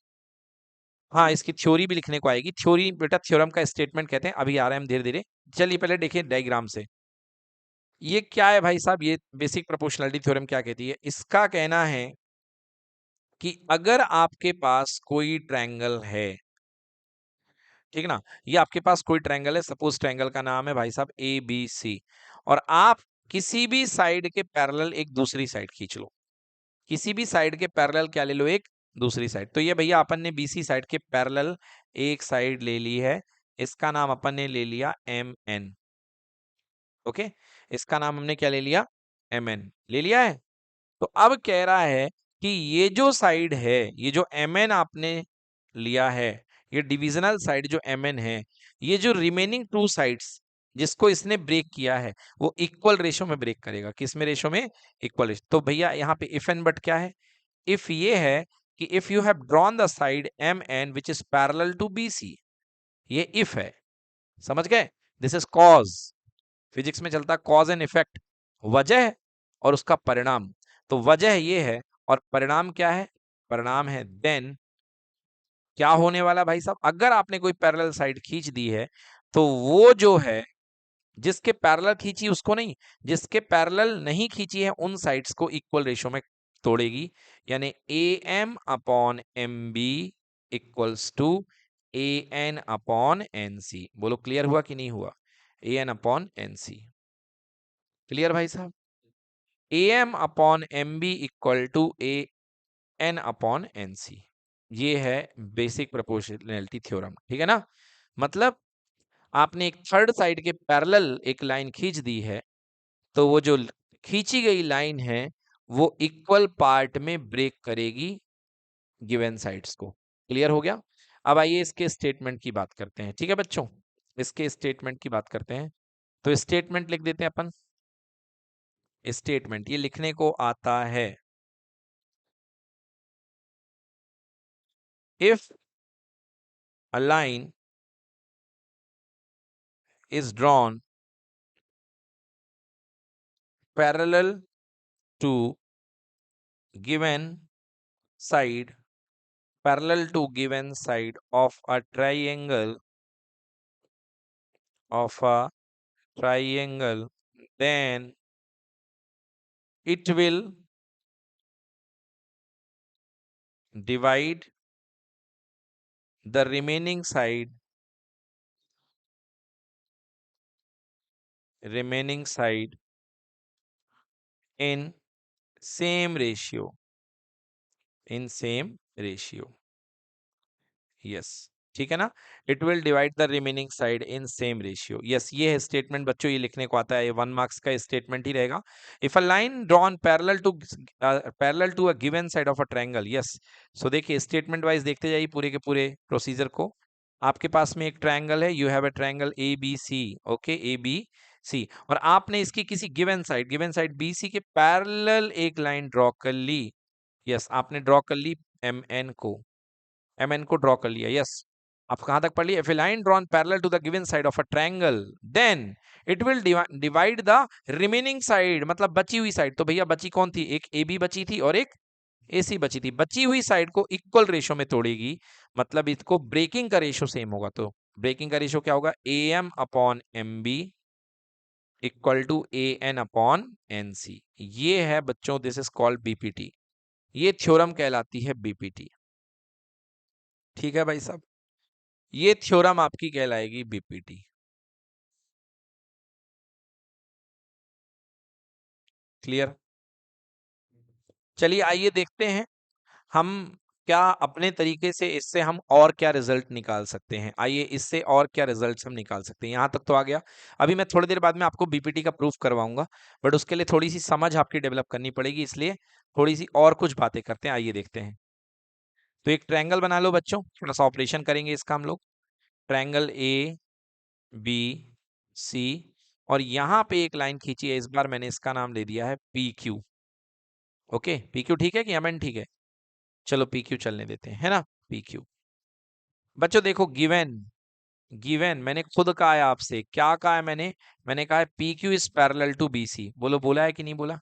हाँ, इसकी थ्योरी भी लिखने को आएगी। थ्योरी बेटा थ्योरम का स्टेटमेंट कहते हैं, अभी आ रहे हैं हम धीरे धीरे। चलिए पहले देखिए डायग्राम से, ये क्या है भाई साहब। ये बेसिक प्रोपोर्शनैलिटी थ्योरम क्या कहती है, इसका कहना है कि अगर आपके पास कोई ट्रायंगल है, ठीक है ना, ये आपके पास कोई ट्रायंगल है, सपोज ट्रायंगल का नाम है भाई साहब ए बी सी, और आप किसी भी साइड के पैरेलल एक दूसरी साइड खींच लो। किसी भी साइड के पैरेलल क्या ले लो, एक दूसरी साइड। तो ये भैया अपन ने बीसी साइड के पैरेलल एक साइड ले ली है, इसका नाम अपन ने ले लिया एम एन। ओके, इसका नाम हमने क्या ले लिया, एम एन ले लिया है। तो अब कह रहा है कि ये जो साइड है, ये जो एम एन आपने लिया है, ये डिविजनल साइड जो एम एन है, ये जो रिमेनिंग 2 साइड्स जिसको इसने ब्रेक किया है, वो इक्वल रेशो में ब्रेक करेगा। किस में रेशो में, इक्वल रेशो। तो भैया यहाँ पे इफ एन बट क्या है, इफ ये है कि if you have drawn the side M N which is parallel to B C, ये इफ है, समझ गए। दिस इज कॉज, फिजिक्स में चलता है कॉज एंड इफेक्ट, वजह और उसका परिणाम। तो वजह ये है और परिणाम क्या है, परिणाम है देन क्या होने वाला भाई साहब, अगर आपने कोई पैरेलल साइड खींच दी है, तो वो जो है जिसके पैरेलल खींची उसको नहीं, जिसके पैरेलल नहीं खींची है उन साइड्स को इक्वल रेशो में तोड़ेगी। यानी A M upon M B equals to A N upon N C. बोलो क्लियर हुआ कि नहीं हुआ, A N upon N C. Clear भाई साहब, A M upon M B equal to A N upon N C. ये है बेसिक प्रोपोर्शनैलिटी थ्योरम, ठीक है ना। मतलब आपने एक थर्ड साइड के पैरेलल एक लाइन खींच दी है, तो वो जो खींची गई लाइन है वो इक्वल पार्ट में ब्रेक करेगी गिवन साइड्स को। क्लियर हो गया। अब आइए इसके स्टेटमेंट की बात करते हैं, ठीक है बच्चों, इसके स्टेटमेंट की बात करते हैं। तो स्टेटमेंट लिख देते हैं अपन। स्टेटमेंट ये लिखने को आता है, if a line is drawn parallel to given side, parallel to given side of a triangle, of a triangle, then it will divide the remaining side in same ratio, in same ratio। Yes, ठीक है ना। It will divide the remaining side in same ratio. Yes, ये है स्टेटमेंट बच्चों, ये लिखने को आता है, ये 1 मार्क्स का स्टेटमेंट ही रहेगा। If a line drawn parallel to a given side of a triangle, yes. So देखिए स्टेटमेंट वाइज देखते जाइए पूरे के पूरे प्रोसीजर को। आपके पास में एक ट्रायंगल है, you have a triangle A B C, okay, A B C, और आपने इसकी किसी गिवन साइड बी सी के पैरेलल एक लाइन ड्रॉ कर ली। यस, आपने ड्रॉ कर ली एम एन को ड्रॉ कर लिया। यस, आप कहां तक पढ़ लिए? If a line drawn parallel to the given side of a triangle, then it will divide the remaining side, मतलब बची हुई साइड। तो भैया बची कौन थी? एक ए बी बची थी और एक ए सी बची थी। बची हुई साइड को इक्वल रेशो में तोड़ेगी, मतलब इसको ब्रेकिंग का रेशो सेम होगा। तो ब्रेकिंग का रेशो क्या होगा? A M upon M B equal to A N upon N C. ये है बच्चों, दिस इज कॉल्ड बीपीटी। ये थ्योरम कहलाती है बीपीटी। ठीक है भाई साहब, ये थ्योरम आपकी कहलाएगी बीपीटी। क्लियर? चलिए आइए देखते हैं हम क्या अपने तरीके से इससे हम और क्या रिजल्ट निकाल सकते हैं। आइए इससे और क्या रिजल्ट्स हम निकाल सकते हैं। यहां तक तो आ गया। अभी मैं थोड़ी देर बाद में आपको बीपीटी का प्रूफ करवाऊंगा, बट उसके लिए थोड़ी सी समझ आपकी डेवलप करनी पड़ेगी, इसलिए थोड़ी सी और कुछ बातें करते हैं। आइए देखते हैं। तो एक ट्रायंगल बना लो बच्चों, थोड़ा सा ऑपरेशन करेंगे इसका हम लोग। ट्रायंगल ए बी सी, और यहां पे एक लाइन खींची है, इस बार मैंने इसका नाम दे दिया है P Q. Okay, P Q ठीक है कि एम एन ठीक है? चलो पी क्यू चलने देते हैं, है ना, पी क्यू। बच्चों देखो, गिवन गिवन मैंने खुद कहा है आपसे, क्या कहा है मैंने? मैंने कहा है P Q is parallel to B C. बोलो, बोला है कि नहीं बोला?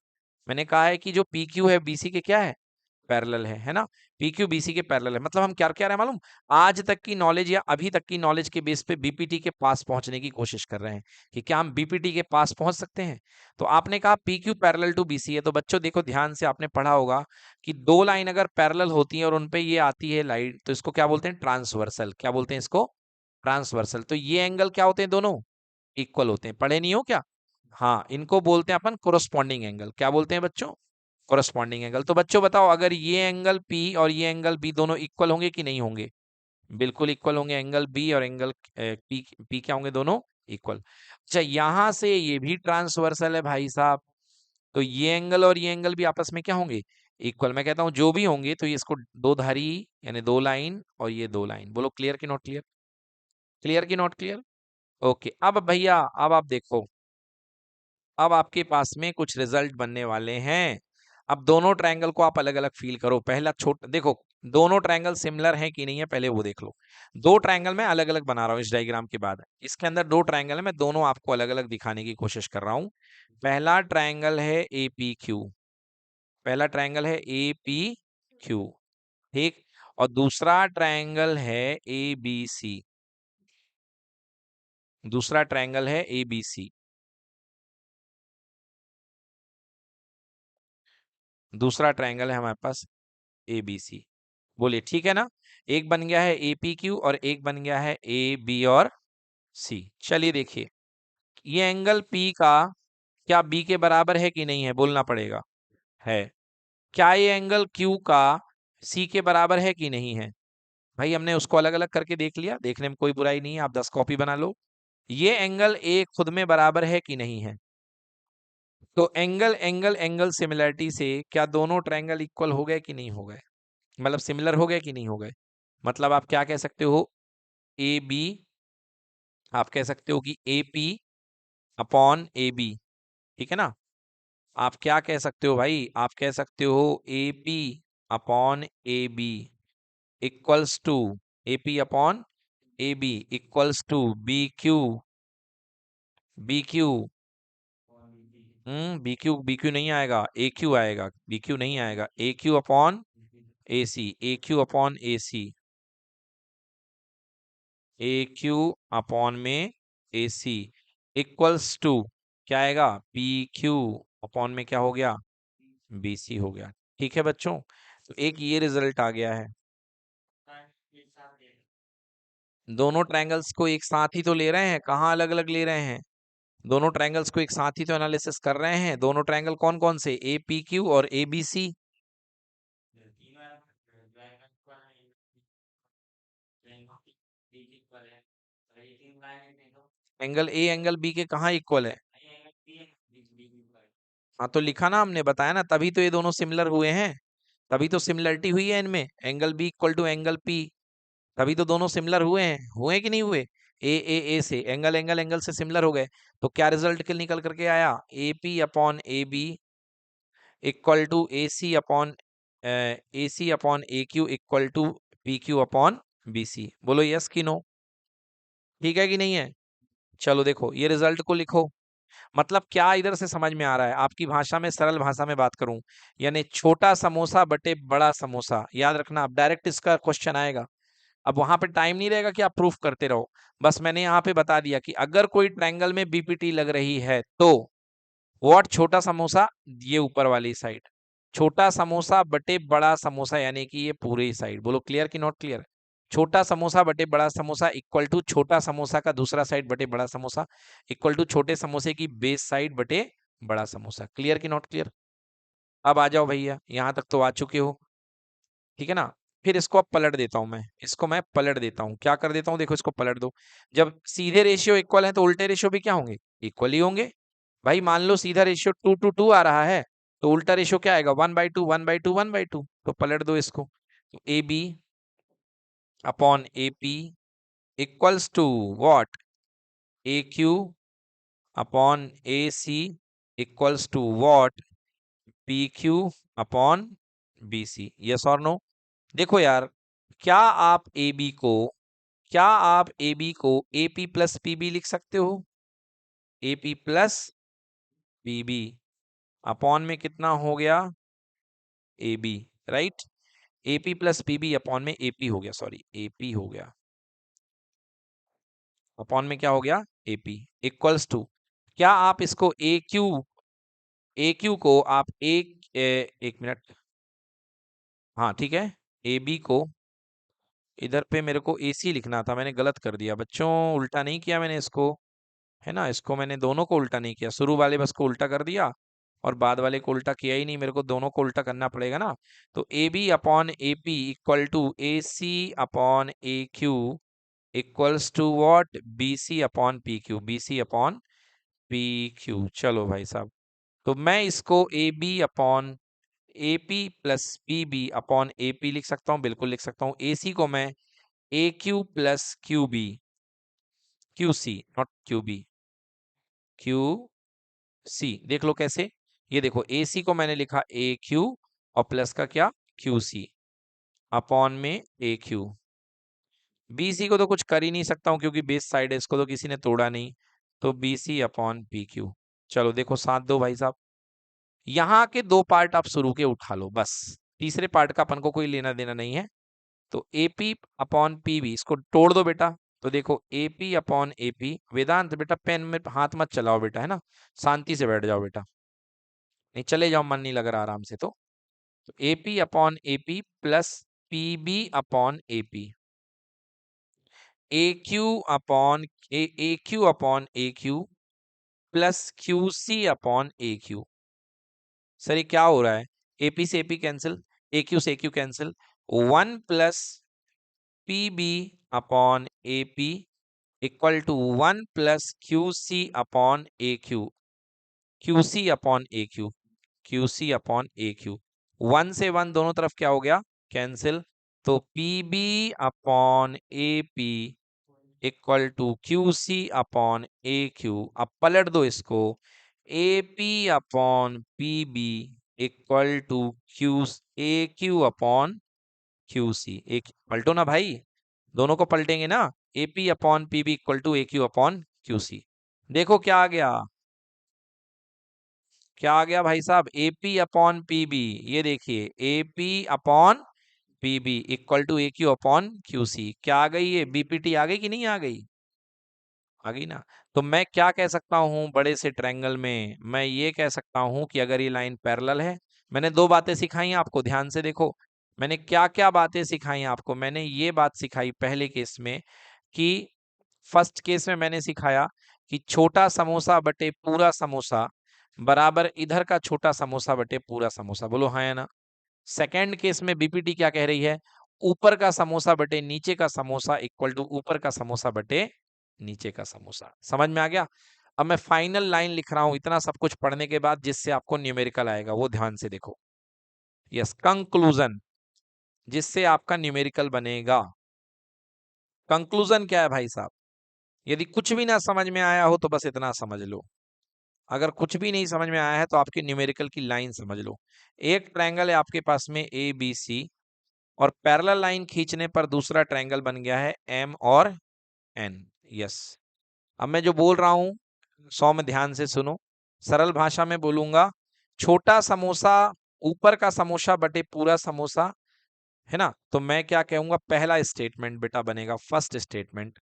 मैंने कहा है कि जो पी क्यू है बीसी के क्या है? पैरेलल है ना। पीक्यू बीसी के पैरेलल है, मतलब हम क्या क्या रहे हैं मालूम? आज तक की नॉलेज या अभी तक की नॉलेज के बेस पे बीपीटी के पास पहुंचने की कोशिश कर रहे हैं कि क्या हम बीपीटी के पास पहुंच सकते हैं। तो आपने कहा पीक्यू पैरेलल टू बीसी है, तो बच्चों देखो ध्यान से, आपने पढ़ा होगा कि दो लाइन अगर पैरेलल होती है और उनपे ये आती है लाइन, तो इसको क्या बोलते हैं? ट्रांसवर्सल। क्या बोलते हैं इसको? ट्रांसवर्सल। तो ये एंगल क्या होते हैं? दोनों इक्वल होते हैं। पढ़े नहीं हो क्या? हाँ, इनको बोलते हैं अपन कोरस्पॉन्डिंग एंगल। क्या बोलते हैं बच्चों? Corresponding angle. तो बच्चों बताओ, अगर ये एंगल P और ये एंगल B दोनों इक्वल होंगे कि नहीं होंगे? बिल्कुल इक्वल होंगे। एंगल B और एंगल P क्या होंगे? दोनों इक्वल। अच्छा, यहां से ये भी ट्रांसवर्सल है भाई साहब, तो ये एंगल और ये एंगल भी आपस में क्या होंगे? इक्वल। मैं कहता हूं जो भी होंगे तो ये इसको दो धारी, यानी दो लाइन, और ये दो लाइन। बोलो क्लियर कि नॉट क्लियर? क्लियर कि नॉट क्लियर? ओके, अब भैया अब आप देखो, अब आपके पास में कुछ रिजल्ट बनने वाले हैं। अब दोनों ट्रायंगल को आप अलग अलग फील करो। पहला छोटा देखो, दोनों ट्रायंगल सिमिलर हैं कि नहीं है, पहले वो देख लो। दो ट्रायंगल मैं अलग अलग बना रहा हूँ इस डायग्राम के बाद। इसके अंदर दो ट्रायंगल है, मैं दोनों आपको अलग अलग दिखाने की कोशिश कर रहा हूँ। पहला ट्रायंगल है ए पी क्यू, पहला ट्रायंगल है ए पी क्यू, ठीक। और दूसरा ट्रायंगल है ए बी सी, दूसरा ट्रायंगल है ए बी सी, दूसरा ट्रायंगल है हमारे पास ए बी सी। बोलिए ठीक है ना। एक बन गया है ए पी क्यू और एक बन गया है ए बी और सी। चलिए देखिए, ये एंगल पी का क्या बी के बराबर है कि नहीं है? बोलना पड़ेगा। है। क्या ये एंगल क्यू का सी के बराबर है कि नहीं है? भाई हमने उसको अलग अलग करके देख लिया, देखने में कोई बुराई नहीं है, आप 10 कॉपी बना लो। ये एंगल ए खुद में बराबर है कि नहीं है? तो एंगल एंगल एंगल सिमिलरिटी से क्या दोनों ट्रायंगल इक्वल हो गए कि नहीं हो गए? मतलब सिमिलर हो गए कि नहीं हो गए? मतलब आप क्या कह सकते हो? ए बी, आप कह सकते हो कि A P upon A B, ठीक है ना। आप क्या कह सकते हो भाई? आप कह सकते हो A P upon A B equals to, A P upon A B equals to B Q. B Q नहीं आएगा, ए क्यू आएगा। बी क्यू नहीं आएगा, A Q upon A C, A Q upon A C, A Q upon में ए सी इक्वल्स टू क्या आएगा? पी क्यू अपॉन में क्या हो गया? बी सी हो गया। ठीक है बच्चों, तो एक ये रिजल्ट आ गया है। दोनों ट्रायंगल्स को एक साथ ही तो ले रहे हैं, कहाँ अलग अलग ले रहे हैं? दोनों ट्रायंगल्स को एक साथ ही तो एनालिसिस कर रहे हैं। दोनों ट्रायंगल कौन कौन से? ए पी क्यू और A B C. Angle A angle B के कहाँ इक्वल है? हाँ तो लिखा ना, हमने बताया ना, तभी तो ये दोनों सिमिलर हुए हैं, तभी तो सिमिलरिटी हुई है इनमें, angle B equal to angle P, तभी तो दोनों सिमिलर हुए कि नहीं हुए? ए से एंगल एंगल एंगल से सिमिलर हो गए, तो क्या रिजल्ट के निकल करके आया? A P upon A B equal to A C upon A Q equal to P Q upon B C. बोलो यस कि नो? ठीक है कि नहीं है? चलो देखो ये रिजल्ट को लिखो। मतलब क्या इधर से समझ में आ रहा है, आपकी भाषा में, सरल भाषा में बात करूं, यानी छोटा समोसा बटे बड़ा समोसा, याद रखना, अब डायरेक्ट इसका क्वेश्चन आएगा। अब वहां पे टाइम नहीं रहेगा कि आप प्रूफ करते रहो, बस मैंने यहाँ पे बता दिया कि अगर कोई ट्रायंगल में बीपीटी लग रही है तो व्हाट, छोटा समोसा, ये ऊपर वाली साइड, छोटा समोसा बटे बड़ा समोसा, यानी कि ये पूरी साइड। बोलो क्लियर कि नॉट क्लियर? छोटा समोसा बटे बड़ा समोसा इक्वल टू छोटा समोसा का दूसरा साइड बटे बड़ा समोसा इक्वल टू छोटे समोसे की बेस साइड बटे बड़ा समोसा। क्लियर कि नॉट क्लियर? अब आ जाओ भैया, यहां तक तो आ चुके हो, ठीक है ना? फिर इसको अब पलट देता हूं मैं, इसको मैं पलट देता हूं, क्या कर देता हूं, देखो इसको पलट दो। जब सीधे रेशियो इक्वल है तो उल्टे रेशियो भी क्या होंगे? इक्वल ही होंगे। भाई मान लो सीधा रेशियो 2:2 आ रहा है, तो उल्टा रेशियो क्या आएगा? 1/2 1/2 1/2। तो पलट दो इसको, तो A B upon A P equals to what, A Q upon A C equals to what, P Q upon B C. Yes और नो? देखो यार, क्या आप ए बी को, क्या आप ए बी को A P plus P B लिख सकते हो? A P plus P B upon में कितना हो गया? A B, right? AP plus PB upon में एपी हो गया, सॉरी एपी हो गया, अपॉन में क्या हो गया? एपी इक्वल्स टू, क्या आप इसको ए क्यू को आप एक मिनट, हाँ ठीक है, ए बी को, इधर पे मेरे को एसी लिखना था, मैंने गलत कर दिया बच्चों, उल्टा नहीं किया मैंने इसको, है ना, इसको मैंने दोनों को उल्टा नहीं किया, शुरू वाले बस को उल्टा कर दिया और बाद वाले को उल्टा किया ही नहीं, मेरे को दोनों को उल्टा करना पड़ेगा ना। तो A B upon A P equal to A C upon A Q equals to what, B C upon P Q, B C upon P Q. चलो भाई साहब, तो मैं इसको A B upon A P plus P B upon A P लिख सकता हूँ, बिल्कुल लिख सकता हूँ। ए सी को मैं A Q plus Q B, Q C not Q B, Q C, देख लो कैसे, ये देखो ए सी को मैंने लिखा ए क्यू और प्लस का क्या, क्यू सी अपॉन में ए क्यू, बी सी को तो कुछ कर ही नहीं सकता हूं क्योंकि बेस साइड है, इसको तो किसी ने तोड़ा नहीं, तो B C upon P Q. चलो देखो साथ दो भाई साहब, यहाँ के दो पार्ट आप शुरू के उठा लो, बस तीसरे पार्ट का अपन को कोई लेना देना नहीं है। तो एपी अपॉन पीबी इसको तोड़ दो बेटा, तो देखो एपी अपॉन एपी, वेदांत बेटा पेन में हाथ मत चलाओ बेटा, है ना, शांति से बैठ जाओ बेटा, नहीं चले जाओ, मन नहीं लग रहा आराम से। तो AP upon AP plus PB upon AP, A Q upon A Q upon A Q plus Q C upon A Q. Sir ये क्या हो रहा है? एपी से एपी कैंसिल, ए क्यू से A Q cancel, 1 plus P B upon A P equal to 1 plus Q C upon A Q, Q C upon A Q, Q C upon A Q. 1 से 1 दोनों तरफ क्या हो गया? कैंसिल। तो P B upon A P equal to Q C upon A Q. अब पलट दो इसको, A P upon P B equal to Q A Q upon Q C. एक पलटो ना भाई, दोनों को पलटेंगे ना, A P upon P B equal to A Q upon Q C. देखो क्या आ गया, क्या आ गया भाई साहब? एपी अपॉन पीबी, ये देखिए AP upon PB equal to A Q upon Q C. क्या आ गई? ये बीपीटी आ गई कि नहीं आ गई? आ गई ना? तो मैं क्या कह सकता हूं बड़े से ट्रायंगल में? मैं ये कह सकता हूं कि अगर ये लाइन पैरेलल है, मैंने दो बातें सिखाई हैं आपको, ध्यान से देखो मैंने क्या क्या बातें सिखाई हैं आपको। मैंने ये बात सिखाई पहले केस में कि फर्स्ट केस में मैंने सिखाया कि छोटा समोसा बटे पूरा समोसा बराबर इधर का छोटा समोसा बटे पूरा समोसा। बोलो हाँ या ना? सेकंड केस में बीपीटी क्या कह रही है? ऊपर का समोसा बटे नीचे का समोसा इक्वल टू ऊपर का समोसा बटे नीचे का समोसा। समझ में आ गया? अब मैं फाइनल लाइन लिख रहा हूं इतना सब कुछ पढ़ने के बाद, जिससे आपको न्यूमेरिकल आएगा, वो ध्यान से देखो। यस, कंक्लूजन, जिससे आपका न्यूमेरिकल बनेगा। कंक्लूजन क्या है भाई साहब? यदि कुछ भी ना समझ में आया हो तो बस इतना समझ लो। अगर कुछ भी नहीं समझ में आया है तो आपके न्यूमेरिकल की लाइन समझ लो। एक ट्रायंगल है आपके पास में ए बी सी, और पैरेलल लाइन खींचने पर दूसरा ट्रायंगल बन गया है एम और एन। यस, अब मैं जो बोल रहा हूं 100 में ध्यान से सुनो। सरल भाषा में बोलूंगा, छोटा समोसा ऊपर का समोसा बटे पूरा समोसा, है ना? तो मैं क्या कहूंगा, पहला स्टेटमेंट बेटा बनेगा, फर्स्ट स्टेटमेंट,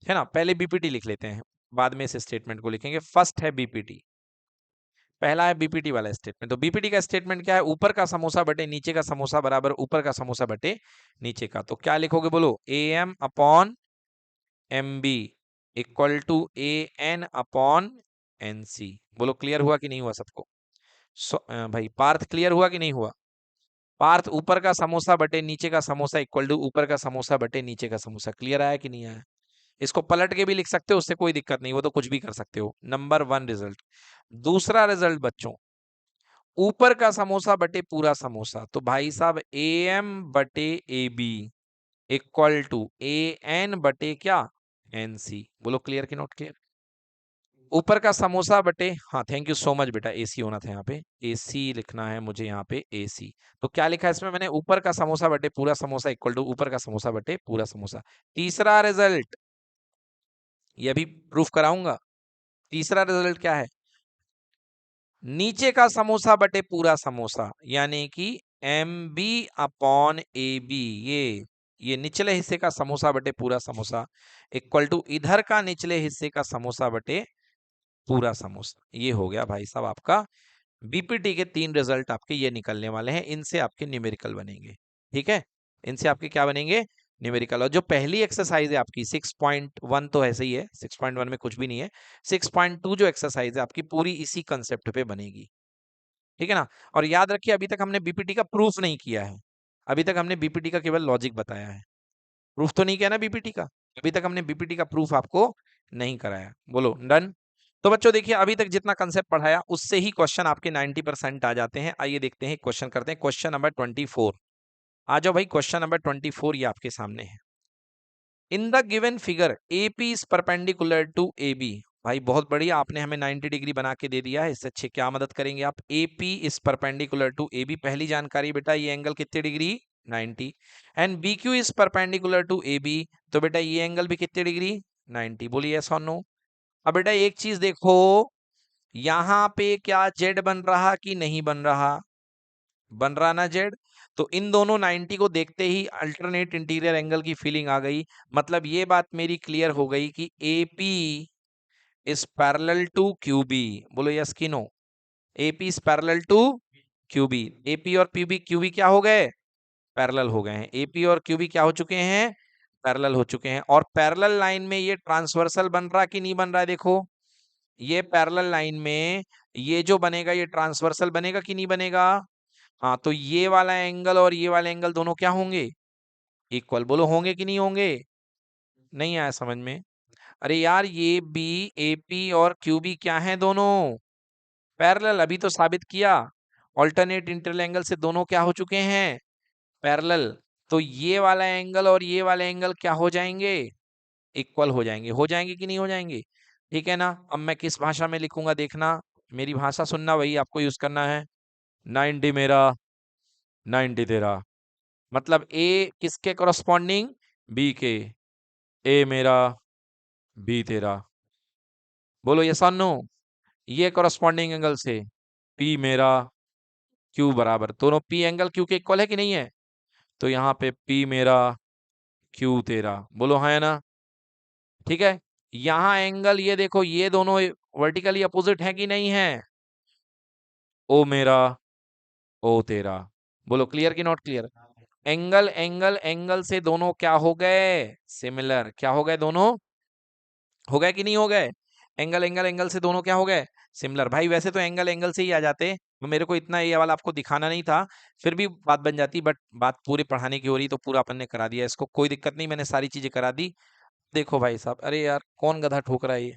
है ना? पहले बीपीटी लिख लेते हैं, बाद में इस स्टेटमेंट को लिखेंगे। फर्स्ट है बीपीटी, पहला है बीपीटी वाला स्टेटमेंट। तो बीपीटी का स्टेटमेंट क्या है? ऊपर का समोसा बटे नीचे का समोसा बराबर ऊपर का समोसा बटे नीचे का। तो क्या लिखोगे बोलो? A M upon M B equal to A N upon N C. बोलो क्लियर हुआ कि नहीं हुआ सबको? भाई पार्थ क्लियर हुआ कि नहीं हुआ? पार्थ, ऊपर का समोसा बटे नीचे का समोसा इक्वल टू ऊपर का समोसा बटे नीचे का समोसा। क्लियर आया कि नहीं आया? इसको पलट के भी लिख सकते हो, उससे कोई दिक्कत नहीं, वो तो कुछ भी कर सकते हो। Number 1 result. दूसरा रिजल्ट बच्चों, ऊपर का समोसा बटे पूरा समोसा। तो भाई साहब ए एम बटे A B equal to A N बटे क्या? N C. बोलो क्लियर कि नॉट क्लियर? ऊपर का समोसा बटे, हाँ थैंक यू सो मच बेटा, एसी होना था यहाँ पे, एसी लिखना है मुझे यहाँ पे, एसी। तो क्या लिखा है इसमें मैंने? ऊपर का समोसा बटे पूरा समोसा इक्वल टू ऊपर का समोसा बटे पूरा समोसा। तीसरा रिजल्ट, ये भी प्रूफ कराऊंगा। तीसरा रिजल्ट क्या है? नीचे का समोसा बटे पूरा समोसा, यानी कि M B upon A B, ये निचले हिस्से का समोसा बटे पूरा समोसा इक्वल टू इधर का निचले हिस्से का समोसा बटे पूरा समोसा। ये हो गया भाई साहब आपका बीपीटी के 3 रिजल्ट आपके ये निकलने वाले हैं। इनसे आपके न्यूमेरिकल बनेंगे। ठीक है, इनसे आपके क्या बनेंगे? न्यूमेरिकल। और जो पहली एक्सरसाइज है आपकी 6.1 तो ऐसे ही है, 6.1 में कुछ भी नहीं है। 6.2 जो एक्सरसाइज है आपकी पूरी इसी कंसेप्ट पे बनेगी। ठीक है ना? और याद रखिए अभी तक हमने बीपीटी का प्रूफ नहीं किया है, अभी तक हमने बीपीटी का केवल लॉजिक बताया है। प्रूफ तो नहीं किया ना बीपीटी का, अभी तक हमने बीपीटी का प्रूफ आपको नहीं कराया। बोलो डन। तो बच्चों देखिए अभी तक जितना कंसेप्ट पढ़ाया उससे ही क्वेश्चन आपके 90% आ जाते हैं। आइए देखते हैं क्वेश्चन करते हैं। क्वेश्चन नंबर 24 आ जाओ भाई। क्वेश्चन नंबर 24 ये आपके सामने है। In the given figure AP is perpendicular to AB। भाई बहुत बढ़िया, आपने हमें 90 डिग्री बना के दे दिया है, इससे अच्छे क्या मदद करेंगे आप? AP is perpendicular to AB, पहली जानकारी बेटा ये एंगल कितने degree? 90। And BQ is perpendicular to AB, तो बेटा ये एंगल भी कितने डिग्री? 90। बोलिए यस और नो। अब बेटा एक चीज देखो, यहां पे क्या जेड बन रहा कि नहीं बन रहा? बन रहा ना जेड। तो इन दोनों 90 को देखते ही अल्टरनेट इंटीरियर एंगल की फीलिंग आ गई। मतलब ये बात मेरी क्लियर हो गई कि AP is parallel to QB। बोलो यस कि no? AP is parallel to QB। AP और QB क्या हो गए? पैरेलल हो गए हैं। AP और QB क्या हो चुके हैं? पैरेलल हो चुके हैं। और पैरेलल लाइन में ये ट्रांसवर्सल बन रहा कि नहीं बन रहा है? देखो ये पैरेलल लाइन में ये जो बनेगा ये ट्रांसवर्सल बनेगा कि नहीं बनेगा? हाँ, तो ये वाला एंगल और ये वाला एंगल दोनों क्या होंगे? इक्वल। बोलो होंगे कि नहीं होंगे? नहीं आया समझ में? अरे यार ये बी AP और QB क्या है? दोनों पैरेलल। अभी तो साबित किया, ऑल्टरनेट इंटीरियर एंगल से दोनों क्या हो चुके हैं? पैरेलल। तो ये वाला एंगल और ये वाला एंगल क्या हो जाएंगे? इक्वल हो जाएंगे। हो जाएंगे कि नहीं हो जाएंगे? ठीक है ना? अब मैं किस भाषा में लिखूंगा देखना, मेरी भाषा सुनना, वही आपको यूज करना है। 90 मेरा 90 तेरा, मतलब ए किसके करस्पॉन्डिंग? बी के। ए मेरा बी तेरा। बोलो ये नो। ये करस्पॉन्डिंग एंगल से पी मेरा क्यू बराबर, दोनों पी एंगल क्यू के इक्वल है कि नहीं है? तो यहाँ पे पी मेरा क्यू तेरा। बोलो हाँ है ना? ठीक है, यहाँ एंगल ये देखो, ये दोनों वर्टिकली अपोजिट है कि नहीं है? ओ मेरा ओ तेरा। बोलो क्लियर कि not clear? Angle angle angle से दोनों क्या हो गए? सिमिलर। क्या हो गए? दोनों हो गए कि नहीं हो गए? एंगल एंगल एंगल से दोनों क्या हो गए? सिमिलर। भाई वैसे तो एंगल एंगल से ही आ जाते, तो मेरे को इतना ये वाला आपको दिखाना नहीं था, फिर भी बात बन जाती, बट बात पूरे पढ़ाने की हो रही तो पूरा अपन ने करा दिया इसको, कोई दिक्कत नहीं, मैंने सारी चीजें करा दी। देखो भाई साहब, अरे यार कौन गधा ठोक रहा है ये,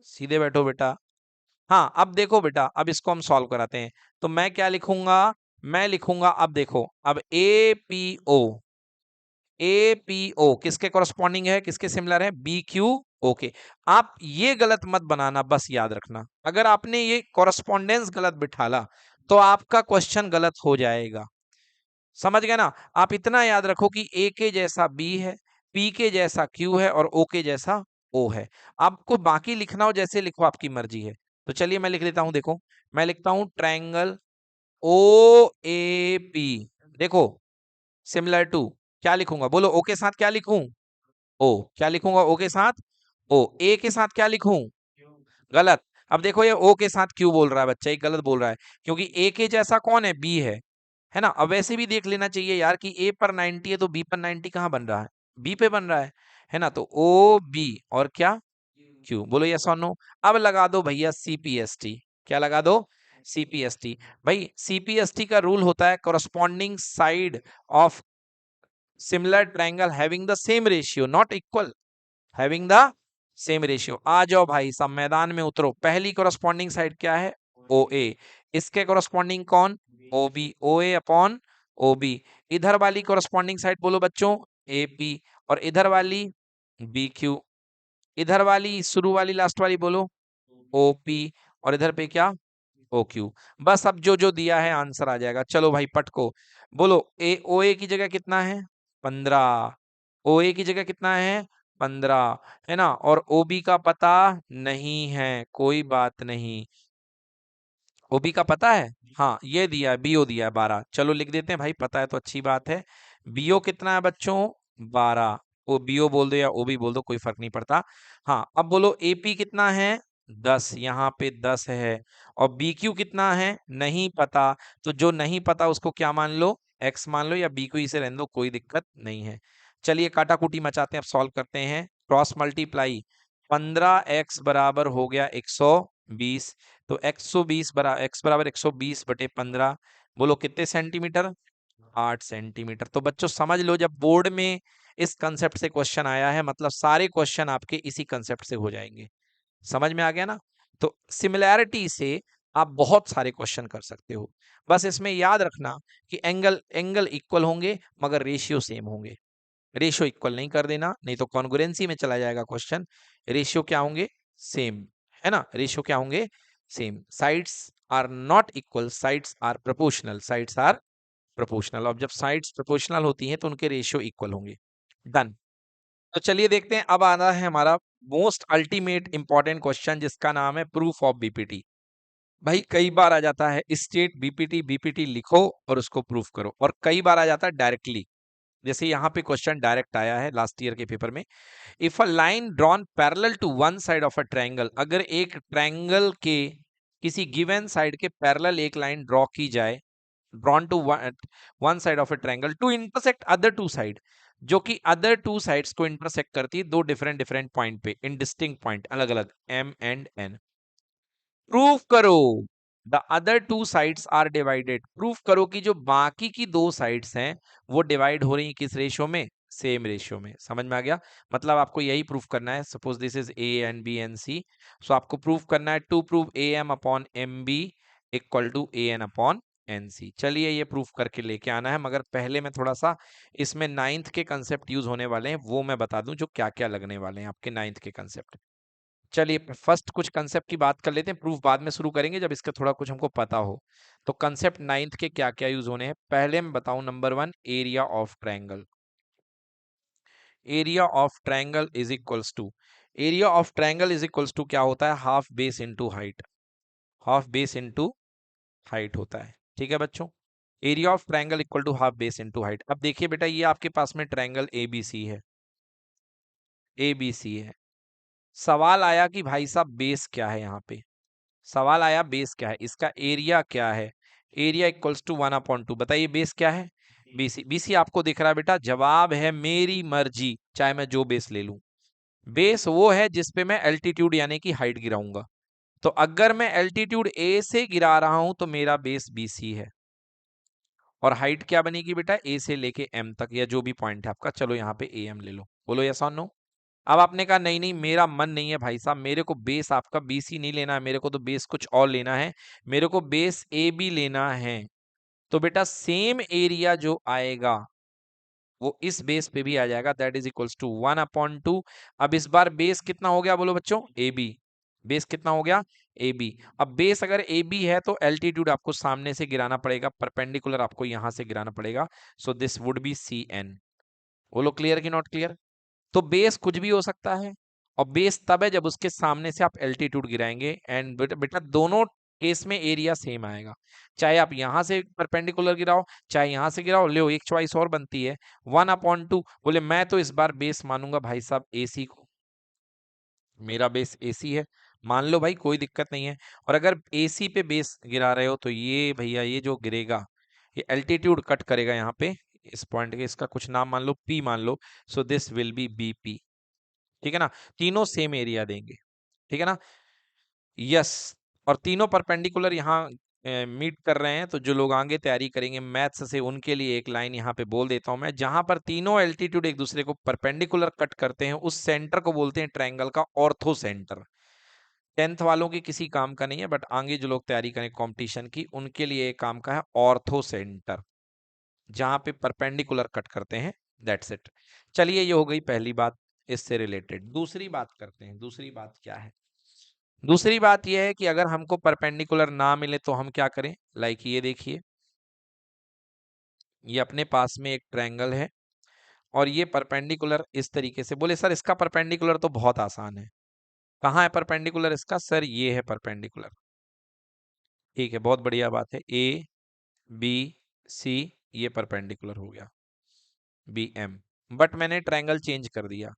सीधे बैठो बेटा। हाँ अब देखो बेटा, अब इसको हम सॉल्व कराते हैं। तो मैं क्या लिखूंगा, मैं लिखूंगा, अब देखो, अब APO, APO किसके कॉरस्पॉन्डिंग है, किसके सिमिलर है, BQ। ओके, आप ये गलत मत बनाना, बस याद रखना, अगर आपने ये कॉरस्पॉन्डेंस गलत बिठाला तो आपका क्वेश्चन गलत हो जाएगा। समझ गए ना? आप इतना याद रखो कि A के जैसा B है, P के जैसा Q है और O के जैसा O है। आपको बाकी लिखना हो जैसे लिखो, आपकी मर्जी है। तो चलिए मैं लिख लेता हूं, देखो मैं लिखता हूं ट्रायंगल OAP। देखो सिमिलर टू, क्या लिखूंगा बोलो, O के साथ क्या लिखूं, O, क्या लिखूंगा O के साथ O, A के साथ क्या लिखूं, गलत। अब देखो ये O के साथ क्यों बोल रहा है बच्चा, ये गलत बोल रहा है, क्योंकि A के जैसा कौन है, B है ना। अब वैसे भी देख लेना चाहिए यार कि A पर 90 है तो B पर 90 कहाँ बन रहा है, B पे बन रहा है ना। तो O B और क्या, Q, बोलो यस और नो। अब लगा दो भैया CPST, क्या लगा दो, CPST। भाई CPST का रूल होता है corresponding side of similar triangle having the same ratio not equal, having the same ratio. आ जाओ भाई सब मैदान में उतरो। पहली कोरस्पॉन्डिंग साइड क्या है, ओ ए, इसके कोरस्पॉन्डिंग कौन, ओ बी, ओ ए अपॉन ओ बी। इधर वाली कोरस्पॉन्डिंग साइड बोलो बच्चों ए पी, और इधर वाली बी क्यू, इधर वाली शुरू वाली लास्ट वाली बोलो ओ पी, और इधर पे क्या, ओ क्यू। बस अब जो जो दिया है आंसर आ जाएगा। चलो भाई पटको, बोलो ए, ओ ए की जगह कितना है 15, ओ ए की जगह कितना है 15, है ना। और ओ बी का पता नहीं है, कोई बात नहीं, ओबी का पता है, हाँ ये दिया है, बीओ दिया है 12। चलो लिख देते हैं भाई, पता है तो अच्छी बात है। बीओ कितना है बच्चों 12, वो बीओ बोल दो या ओबी बोल दो, कोई फर्क नहीं पड़ता। हाँ अब बोलो एपी कितना है 10, यहाँ पे 10 है। और बीक्यू कितना है नहीं पता, तो जो नहीं पता उसको क्या मान लो, एक्स मान लो, या बी क्यू से रहने दो, कोई दिक्कत नहीं है। चलिए काटाकुटी मचाते हैं, अब सॉल्व करते हैं। क्रॉस मल्टीप्लाई, 15x बराबर हो गया 120, तो 120 बराबर x बराबर 120 बटे 15, बोलो कितने सेंटीमीटर, 8 सेंटीमीटर। तो बच्चों समझ लो, जब बोर्ड में इस कंसेप्ट से क्वेश्चन आया है मतलब सारे क्वेश्चन आपके इसी कंसेप्ट से हो जाएंगे। समझ में आ गया ना? तो सिमिलैरिटी से आप बहुत सारे क्वेश्चन कर सकते हो। बस इसमें याद रखना कि एंगल एंगल इक्वल होंगे मगर रेशियो सेम होंगे। रेशियो इक्वल नहीं कर देना, नहीं तो कॉन्ग्रुएंसी में चला जाएगा क्वेश्चन। रेशियो क्या होंगे, सेम, है ना। रेशियो क्या होंगे, same. Sides are not equal, sides are proportional, sides are proportional. और जब साइड्स प्रोपोर्शनल होती हैं तो उनके रेशियो इक्वल होंगे। डन। तो चलिए देखते हैं, अब आना है हमारा मोस्ट अल्टीमेट इंपॉर्टेंट क्वेश्चन जिसका नाम है प्रूफ ऑफ बीपीटी। भाई कई बार आ जाता है स्टेट बीपीटी, बीपीटी लिखो और उसको प्रूफ करो, और कई बार आ जाता है डायरेक्टली, जैसे यहाँ पे क्वेश्चन डायरेक्ट आया है लास्ट ईयर के पेपर में। If a line drawn parallel to one side of a triangle, अगर एक ट्रायंगल के किसी गिवन साइड के पैरेलल एक लाइन ड्रॉ की जाए, drawn to one side of a triangle to intersect other two side, जो कि अदर टू साइड्स को इंटरसेक्ट करती है दो डिफरेंट डिफरेंट पॉइंट पे, इन डिस्टिंक्ट पॉइंट, अलग अलग एम एंड एन। प्रूफ करो the other two sides are divided, proof करो कि जो बाकी की दो साइड्स हैं वो डिवाइड हो रही हैं किस रेशियो में, सेम रेशियो में। समझ में आ गया? मतलब आपको यही प्रूफ करना है। Suppose this is A and B and C, so आपको प्रूफ करना है to prove A M upon M B equal to A N upon N C. चलिए ये प्रूफ करके लेके आना है, मगर पहले मैं थोड़ा सा इसमें नाइन्थ के कंसेप्ट यूज होने वाले हैं, वो मैं बता दूं जो क्या क्या लगने वाले हैं आपके नाइन्थ के कंसेप्ट। चलिए फर्स्ट कुछ कंसेप्ट की बात कर लेते हैं, प्रूफ बाद में शुरू करेंगे जब इसका थोड़ा कुछ हमको पता हो। तो कंसेप्ट नाइन्थ के क्या क्या यूज होने हैं, पहले मैं बताऊं, number 1 area of triangle. Area of triangle is equals to, area of triangle is equals to क्या होता है, half base into height, half base into height होता है। ठीक है बच्चों, area of triangle equal to half base into height. अब देखिए बेटा, ये आपके पास में ट्रायंगल एबीसी है, एबीसी है। सवाल आया कि भाई साहब बेस क्या है, यहाँ पे सवाल आया बेस क्या है, इसका एरिया क्या है, एरिया इक्वल्स टू 1/2। बताइए बेस क्या है, बीसी। बीसी आपको दिख रहा है बेटा, जवाब है मेरी मर्जी, चाहे मैं जो बेस ले लूं। बेस वो है जिसपे मैं एल्टीट्यूड यानी कि हाइट गिराऊंगा। तो अगर मैं एल्टीट्यूड ए से गिरा रहा हूं तो मेरा बेस बीसी है, और हाइट क्या बनेगी बेटा, ए से लेके एम तक, या जो भी पॉइंट है आपका। चलो यहाँ पे ए एम ले लो, बोलो यस और नो। अब आपने कहा नहीं नहीं मेरा मन नहीं है भाई साहब, मेरे को बेस आपका BC नहीं लेना है, मेरे को तो बेस कुछ और लेना है, मेरे को बेस AB लेना है। तो बेटा सेम एरिया जो आएगा वो इस बेस पे भी आ जाएगा, दैट इज इक्वल्स टू 1/2। अब इस बार बेस कितना हो गया बोलो बच्चों, AB। बेस कितना हो गया, AB। अब बेस अगर AB है तो एल्टीट्यूड आपको सामने से गिराना पड़ेगा, परपेंडिकुलर आपको यहां से गिराना पड़ेगा। So this would be CN। बोलो क्लियर कि नॉट क्लियर। तो बेस कुछ भी हो सकता है, और बेस तब है जब उसके सामने से आप एल्टीट्यूड गिराएंगे। एंड बेटा दोनों केस में एरिया सेम आएगा, चाहे आप यहां से परपेंडिकुलर गिराओ चाहे यहां से गिराओ। लो एक चॉइस और बनती है 1/2। बोले मैं तो इस बार बेस मानूंगा भाई साहब AC को, मेरा बेस AC है, मान लो भाई कोई दिक्कत नहीं है। और अगर AC पे बेस गिरा रहे हो तो ये भैया ये जो गिरेगा ये एल्टीट्यूड कट करेगा यहाँ पे इस पॉइंट के, इसका कुछ नाम मान लो P मान लो। So this will be BP। ठीक है ना, तीनों सेम एरिया देंगे। ठीक है ना, यस। और तीनों परपेंडिकुलर यहाँ मीट कर रहे हैं, तो जो लोग आगे तैयारी करेंगे मैथ्स से उनके लिए एक लाइन यहाँ पे बोल देता हूं मैं, जहां पर तीनों एल्टीट्यूड एक दूसरे को परपेंडिकुलर कट करते हैं उस सेंटर को बोलते हैं ट्रायंगल का ऑर्थो सेंटर। 10th वालों के किसी काम का नहीं है, बट आगे जो लोग तैयारी करें कंपटीशन की उनके लिए एक काम का है ऑर्थो सेंटर, जहां पे परपेंडिकुलर कट करते हैं। That's it. चलिए ये हो गई पहली बात इससे रिलेटेड। दूसरी बात करते हैं, दूसरी बात क्या है। दूसरी बात यह है कि अगर हमको परपेंडिकुलर ना मिले तो हम क्या करें। लाइक ये देखिए, ये अपने पास में एक ट्रायंगल है और ये परपेंडिकुलर इस तरीके से। बोले सर इसका परपेंडिकुलर तो बहुत आसान है, कहाँ है परपेंडिकुलर इसका, सर ये है परपेंडिकुलर। ठीक है, बहुत बढ़िया बात है, ABC ये परपेंडिकुलर हो गया BM। बट मैंने ट्रायंगल चेंज कर दिया।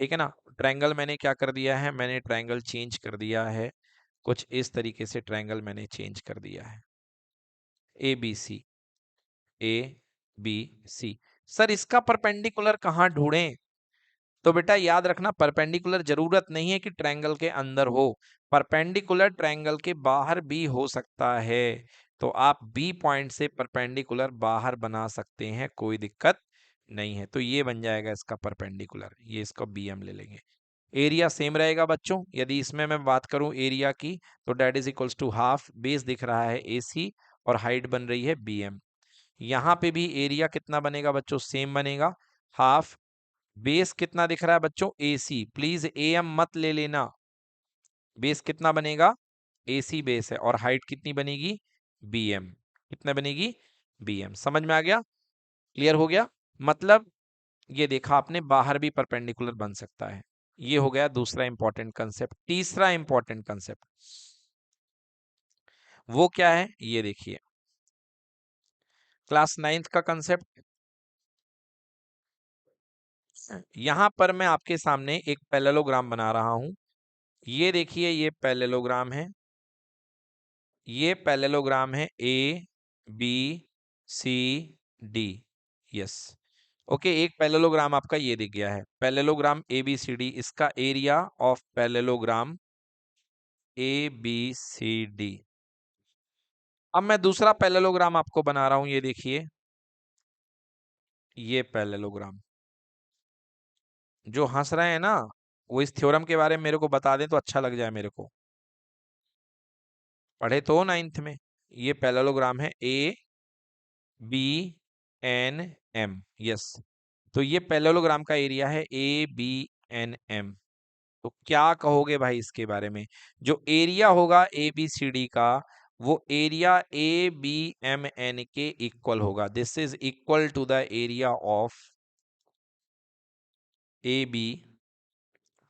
ठीक है ना, ट्रायंगल मैंने क्या कर दिया है, मैंने ट्रायंगल चेंज कर दिया है, कुछ इस तरीके से ट्रायंगल मैंने चेंज कर दिया है। ABC ABC। सर इसका परपेंडिकुलर कहाँ ढूंढें। तो बेटा याद रखना परपेंडिकुलर जरूरत नहीं है कि ट्रायंगल के अंदर हो, परपेंडिकुलर ट्रायंगल के बाहर भी हो सकता है। तो आप B पॉइंट से परपेंडिकुलर बाहर बना सकते हैं, कोई दिक्कत नहीं है। तो ये बन जाएगा इसका परपेंडिकुलर, ये इसका BM ले लेंगे। एरिया सेम रहेगा बच्चों, यदि इसमें मैं बात करूं एरिया की तो that is equals to half, base दिख रहा है AC और हाइट बन रही है BM। यहाँ पे भी एरिया कितना बनेगा बच्चों, सेम बनेगा हाफ। बेस कितना दिख रहा है बच्चों AC, प्लीज AM मत ले लेना। बेस कितना बनेगा, AC बेस है, और हाइट कितनी बनेगी BM। कितना बनेगी BM। समझ में आ गया, क्लियर हो गया। मतलब ये देखा आपने बाहर भी परपेंडिकुलर बन सकता है। ये हो गया दूसरा इंपॉर्टेंट कंसेप्ट। तीसरा इंपॉर्टेंट कंसेप्ट वो क्या है, ये देखिए, क्लास 9th का कंसेप्ट। यहां पर मैं आपके सामने एक पैरेललोग्राम बना रहा हूं। ये देखिए ये पैरेललोग्राम है, ये पैरेललोग्राम है ABCD। यस, ओके, एक पैरेललोग्राम आपका ये दिख गया है, पैरेललोग्राम ABCD। इसका एरिया ऑफ पैरेललोग्राम ABCD। अब मैं दूसरा पैरेललोग्राम आपको बना रहा हूं, ये देखिए ये पैरेललोग्राम। जो हंस रहे हैं ना वो इस थ्योरम के बारे में मेरे को बता दें तो अच्छा लग जाए मेरे को। पढ़े तो 9th में। ये पैरेललोग्राम है ABNM। यस, तो ये पैरेललोग्राम का एरिया है ABNM। तो क्या कहोगे भाई इसके बारे में। जो एरिया होगा ABCD का वो एरिया ABMN के इक्वल होगा। This is equal to the area of AB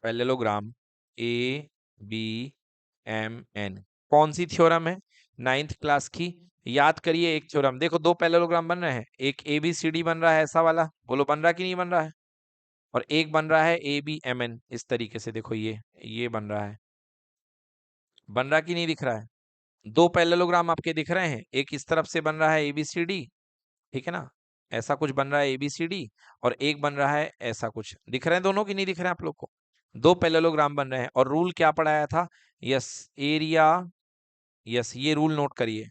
parallelogram ABMN। कौन सी थ्योरम है, 9th क्लास की। याद करिए एक थ्योरम, देखो दो पैरेललोग्राम बन रहे हैं, एक ABCD बन रहा है ऐसा वाला, बोलो बन रहा कि नहीं बन रहा है, और एक बन रहा है ABMN इस तरीके से। देखो ये बन रहा है, बन रहा कि नहीं दिख रहा है। दो पैरेललोग्राम आपके दिख रहे हैं, एक इस तरफ से बन रहा है ABCD, ठीक है ना, ऐसा कुछ बन रहा है ABCD, और एक बन रहा है ऐसा कुछ। दिख रहे हैं दोनों की नहीं दिख रहे हैं आप लोग को। दो पैरेललोग्राम बन रहे हैं, और रूल क्या पढ़ाया था, यस एरिया, यस ये रूल नोट करिए,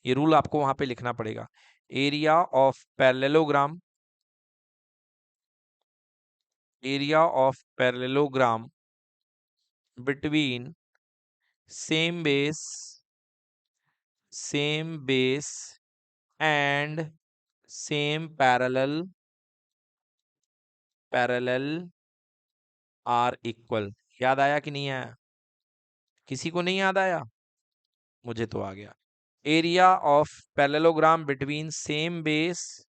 ये रूल आपको वहां पे लिखना पड़ेगा। Area of parallelogram area of parallelogram between same base and same parallel are equal. याद आया कि नहीं आया? किसी को नहीं याद आया? मुझे तो आ गया। Area of parallelogram between same base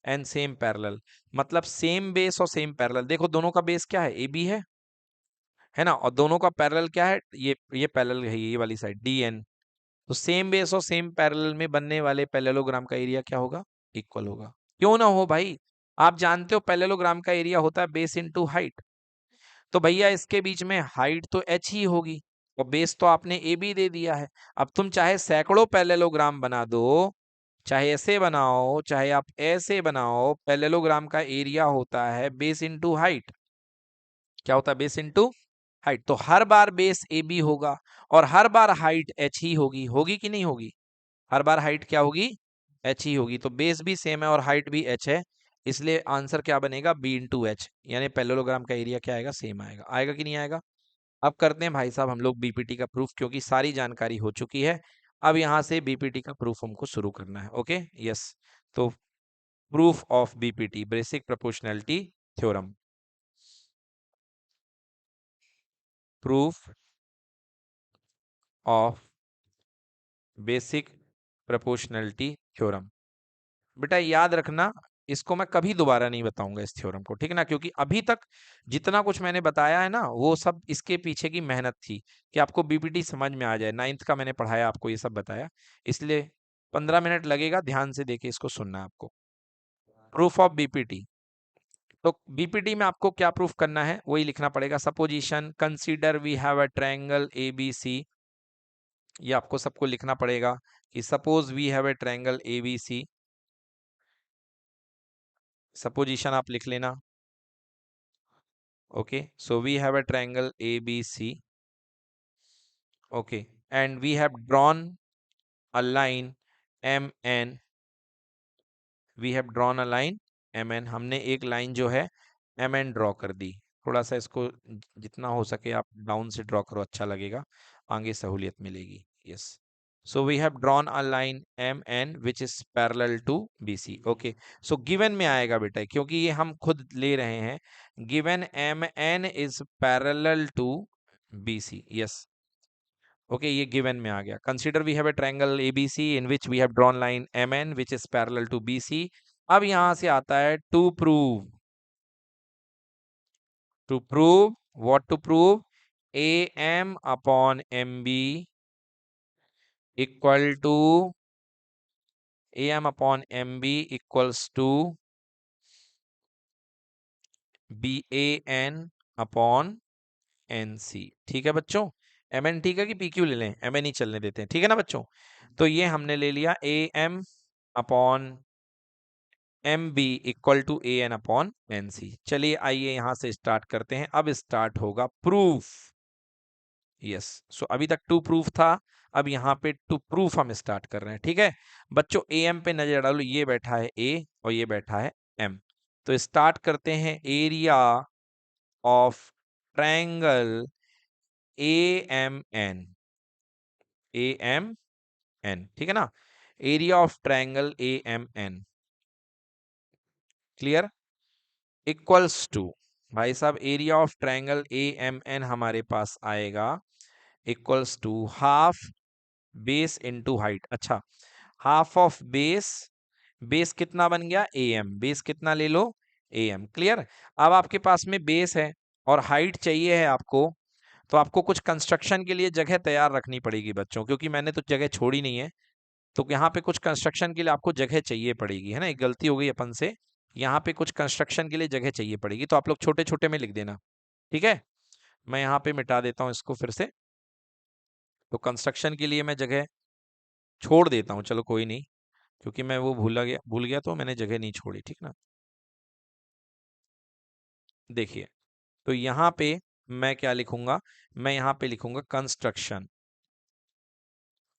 and same parallel, मतलब सेम बेस और सेम पैरेलल। देखो दोनों का बेस क्या है, ए बी है ना, और दोनों का पैरेलल क्या है, ये पैरेलल है, ये वाली साइड डी एन। तो सेम बेस और सेम पैरेलल में बनने वाले पैरेललोग्राम का एरिया क्या होगा, इक्वल होगा। क्यों ना हो भाई, आप जानते हो पैरेललोग्राम का एरिया होता है बेस इनटू हाइट। तो भैया इसके बीच में हाइट तो एच ही होगी और बेस तो आपने ए बी दे दिया है। अब तुम चाहे सैकड़ों पैरेललोग्राम बना दो, चाहे ऐसे बनाओ चाहे आप ऐसे बनाओ, पैरेललोग्राम का एरिया होता है बेस इनटू हाइट। क्या होता है, बेस इनटू हाइट। तो हर बार बेस ए बी होगा और हर बार हाइट एच ही होगी। होगी कि नहीं होगी? हर बार हाइट क्या होगी, एच ही होगी। तो बेस भी सेम है और हाइट भी एच है, इसलिए आंसर क्या बनेगा, बी इंटू एच, यानी पैरेललोग्राम का एरिया क्या आएगा, सेम आएगा। आएगा कि नहीं आएगा? अब करते हैं भाई साहब हम लोग बीपीटी का प्रूफ, क्योंकि सारी जानकारी हो चुकी है। अब यहां से बीपीटी का प्रूफ हमको शुरू करना है। Okay, yes. तो proof of BPT, basic proportionality theorem. Proof of basic proportionality theorem. बेटा याद रखना, इसको मैं कभी दोबारा नहीं बताऊंगा इस थ्योरम को, ठीक है ना, क्योंकि अभी तक जितना कुछ मैंने बताया है ना, वो सब इसके पीछे की मेहनत थी कि आपको बीपीटी समझ में आ जाए। 9th का मैंने पढ़ाया, आपको ये सब बताया, इसलिए 15 मिनट लगेगा, ध्यान से देके इसको सुनना है आपको। Proof of BPT. तो बीपीटी में आपको क्या प्रूफ करना है, वही लिखना पड़ेगा। Supposition, consider we have a triangle A B C, ये आपको सबको लिखना पड़ेगा कि suppose we have a triangle A B C. Supposition आप लिख लेना। Okay, so we have a triangle ABC. Okay, and we have drawn a line MN. We have drawn a line MN. हमने एक लाइन जो है MN ड्रॉ कर दी। थोड़ा सा इसको जितना हो सके आप डाउन से ड्रॉ करो, अच्छा लगेगा, आगे सहूलियत मिलेगी। Yes, so we have drawn a line MN which is parallel to BC. Okay, so given में आएगा बेटा, क्योंकि ये हम खुद ले रहे हैं। given MN is parallel to BC. Yes, okay, ये given में आ गया। consider we have a triangle ABC in which we have drawn line MN which is parallel to BC. अब यहां से आता है to prove, what to prove, AM upon MB equal to AM upon MB equals to BAN upon NC। ठीक है बच्चों, MN ठीक है कि PQ ले लें, MN ही चलने देते हैं, ठीक है ना बच्चों। तो ये हमने ले लिया AM upon MB equal to AN upon NC। चलिए आइए यहां से स्टार्ट करते हैं। अब स्टार्ट होगा प्रूफ। यस, सो अभी तक टू प्रूफ था, अब यहाँ पे टू प्रूफ हम स्टार्ट कर रहे हैं। ठीक है बच्चों, AM पे नजर डालो, ये बैठा है A और ये बैठा है M। तो स्टार्ट करते हैं। Area of triangle AMN, AMN, ठीक है ना, area of triangle AMN, clear, equals to, भाई साहब एरिया ऑफ ट्रायंगल AMN हमारे पास आएगा equals to half base into height. अच्छा, हाफ ऑफ बेस, बेस कितना बन गया AM, बेस कितना ले लो AM, क्लियर। अब आपके पास में बेस है और हाइट चाहिए है आपको, तो आपको कुछ कंस्ट्रक्शन के लिए जगह तैयार रखनी पड़ेगी बच्चों, क्योंकि मैंने तो जगह छोड़ी नहीं है। तो यहाँ पे कुछ कंस्ट्रक्शन के लिए आपको जगह चाहिए पड़ेगी, है ना, एक गलती हो गई अपन से। यहाँ पे कुछ कंस्ट्रक्शन के लिए जगह चाहिए पड़ेगी, तो आप लोग छोटे छोटे में लिख देना, ठीक है। मैं यहाँ पे मिटा देता हूँ इसको फिर से। तो कंस्ट्रक्शन के लिए मैं जगह छोड़ देता हूँ, चलो कोई नहीं, क्योंकि मैं वो भूल गया तो मैंने जगह नहीं छोड़ी, ठीक ना। देखिए, तो यहाँ पे मैं क्या लिखूंगा, मैं यहाँ पे लिखूंगा कंस्ट्रक्शन,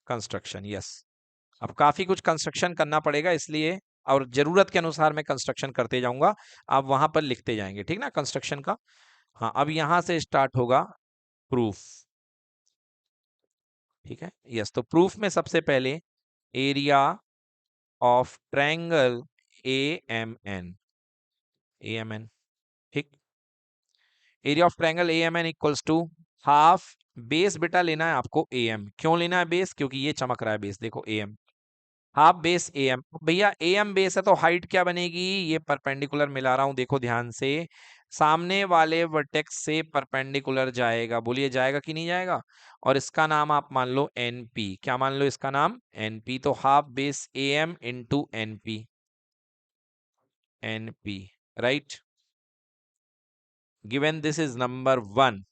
कंस्ट्रक्शन, यस। अब काफी कुछ कंस्ट्रक्शन करना पड़ेगा, इसलिए और जरूरत के अनुसार मैं कंस्ट्रक्शन करते जाऊंगा, आप वहां पर लिखते जाएंगे, ठीक ना, कंस्ट्रक्शन का। हाँ, अब यहां से स्टार्ट होगा प्रूफ। ठीक है, यस। तो प्रूफ में सबसे पहले area of triangle A M N, A M N, ठीक। Area of triangle A M N equals to half, base बेटा लेना है आपको ए एम। क्यों लेना है बेस? क्योंकि ये चमक रहा है बेस, देखो A M, half base A M. भैया ए एम बेस है तो हाइट क्या बनेगी? ये परपेंडिकुलर मिला रहा हूं, देखो ध्यान से, सामने वाले वर्टेक्स से परपेंडिकुलर जाएगा। बोलिए जाएगा कि नहीं जाएगा? और इसका नाम आप मान लो एन पी। क्या मान लो इसका नाम? N P. तो half base A M into N P, N P, right. Given this is number one.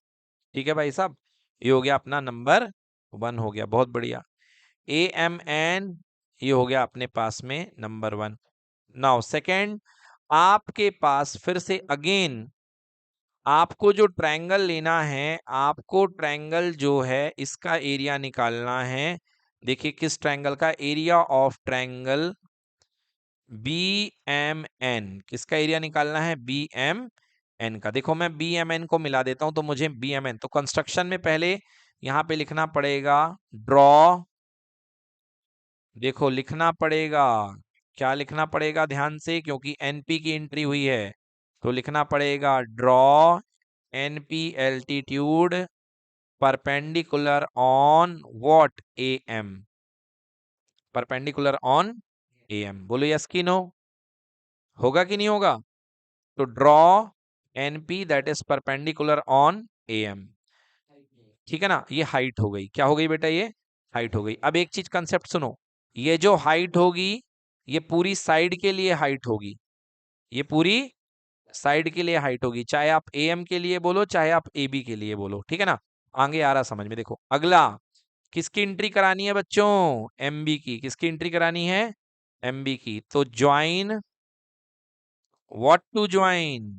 ठीक है भाई साहब, ये हो गया अपना नंबर वन, हो गया, बहुत बढ़िया। ए एम एन, ये हो गया अपने पास में नंबर वन। नाउ सेकेंड, आपके पास फिर से अगेन आपको जो ट्रायंगल लेना है, आपको ट्रायंगल जो है इसका एरिया निकालना है। देखिए किस ट्रायंगल का? Area of triangle B M N. किसका एरिया निकालना है? बी एम एन का। देखो मैं बी एम एन को मिला देता हूं तो मुझे बी एम एन, तो कंस्ट्रक्शन में पहले यहां पे लिखना पड़ेगा ड्रॉ। देखो लिखना पड़ेगा, क्या लिखना पड़ेगा? ध्यान से, क्योंकि एनपी की एंट्री हुई है, तो लिखना पड़ेगा draw NP altitude perpendicular on what? A M, perpendicular on A M. बोलो यस की नो? होगा कि नहीं होगा? तो draw NP that is perpendicular on A M. ठीक है ना, ये हाइट हो गई। क्या हो गई बेटा? ये हाइट हो गई। अब एक चीज कंसेप्ट सुनो, ये जो हाइट होगी ये पूरी साइड के लिए हाइट होगी, ये पूरी साइड के लिए हाइट होगी, चाहे आप ए एम के लिए बोलो चाहे आप ए बी के लिए बोलो। ठीक है ना, आगे आ रहा समझ में। देखो अगला किसकी एंट्री करानी है बच्चों? एम बी की। किसकी एंट्री करानी है? एम बी की। तो join, what to join?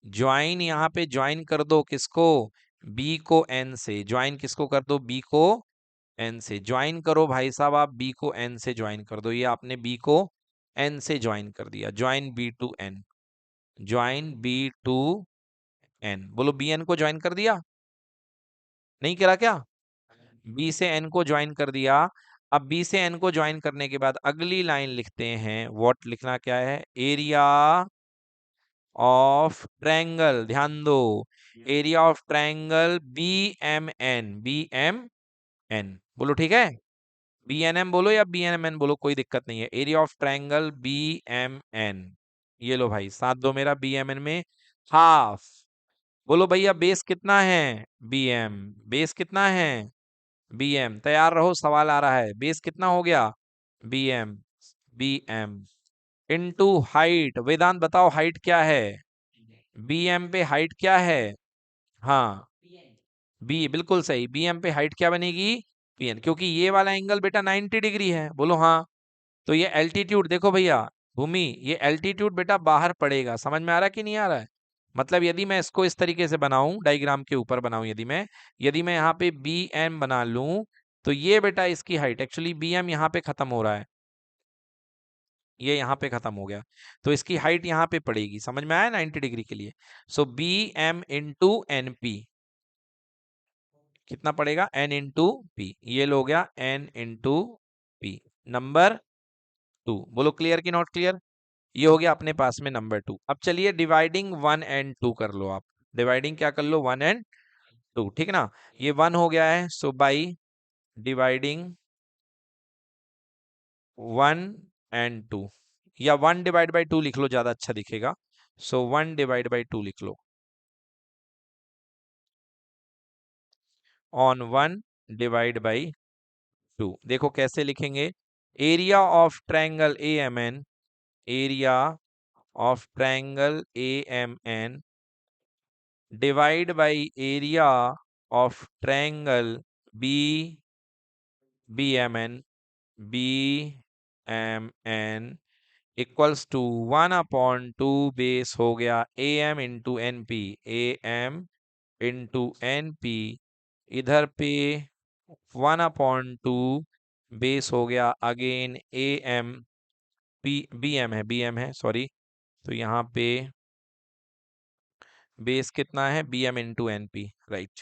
Join यहाँ पे ज्वाइन कर दो किसको? बी को एन से। ज्वाइन किसको कर दो? बी को एन से। ज्वाइन करो भाई साहब, आप बी को एन से ज्वाइन कर दो। ये आपने बी को एन से ज्वाइन कर दिया। Join B to N, join B to N. बोलो बी एन को ज्वाइन कर दिया? नहीं करा क्या? बी से एन को ज्वाइन कर दिया। अब बी से एन को ज्वाइन करने के बाद अगली लाइन लिखते हैं, व्हाट लिखना क्या है? एरिया ऑफ ट्रायंगल, ध्यान दो, area of triangle B M N, B M N. बोलो ठीक है, बी एन एम बोलो या बी एम एन बोलो, कोई दिक्कत नहीं है। Area of triangle B M N, ये लो भाई, साथ दो मेरा बी एम एन में हाफ। बोलो भैया बेस कितना है? B M. बेस कितना है? B M. तैयार रहो, सवाल आ रहा है। बेस कितना हो गया? B M, B M into height. Vedant बताओ हाइट क्या है? बी एम पे हाइट क्या है? हाँ, बी, बिल्कुल सही, बी एम पे हाइट क्या बनेगी? पी एन, क्योंकि ये वाला एंगल बेटा 90 डिग्री है। बोलो हाँ। तो ये एल्टीट्यूड देखो भैया, भूमि, ये एल्टीट्यूड बेटा बाहर पड़ेगा। समझ में आ रहा है कि नहीं आ रहा है? मतलब यदि मैं इसको इस तरीके से बनाऊं, डायग्राम के ऊपर बनाऊं, यदि मैं यहाँ पे बी एम बना लूं, तो ये बेटा इसकी हाइट, एक्चुअली बी एम यहाँ पे खत्म हो रहा है, ये यहाँ पे खत्म हो गया, तो इसकी हाइट यहाँ पे पड़ेगी। समझ में आया? 90 डिग्री के लिए। So B M into N P कितना पड़ेगा? N into P. ये लो गया N into P. Number two. बोलो क्लियर कि नॉट क्लियर? ये हो गया अपने पास में नंबर टू। अब चलिए डिवाइडिंग वन एंड टू कर लो आप। डिवाइडिंग क्या कर लो? वन एंड टू, ठीक ना। ये वन हो गया है, so by dividing one and two, या वन डिवाइड बाई टू लिख लो, ज्यादा अच्छा दिखेगा। So one divide by two लिख लो, on one divide by two. देखो कैसे लिखेंगे? Area of triangle A M N, area of triangle A M N divide by area of triangle B, B M N, B M N equals to one upon two base हो गया A M into N P, A M into N P, इधर पे वन अपॉन टू बेस हो गया again A M B M है सॉरी। तो यहाँ पे बेस कितना है, B M into N P, right.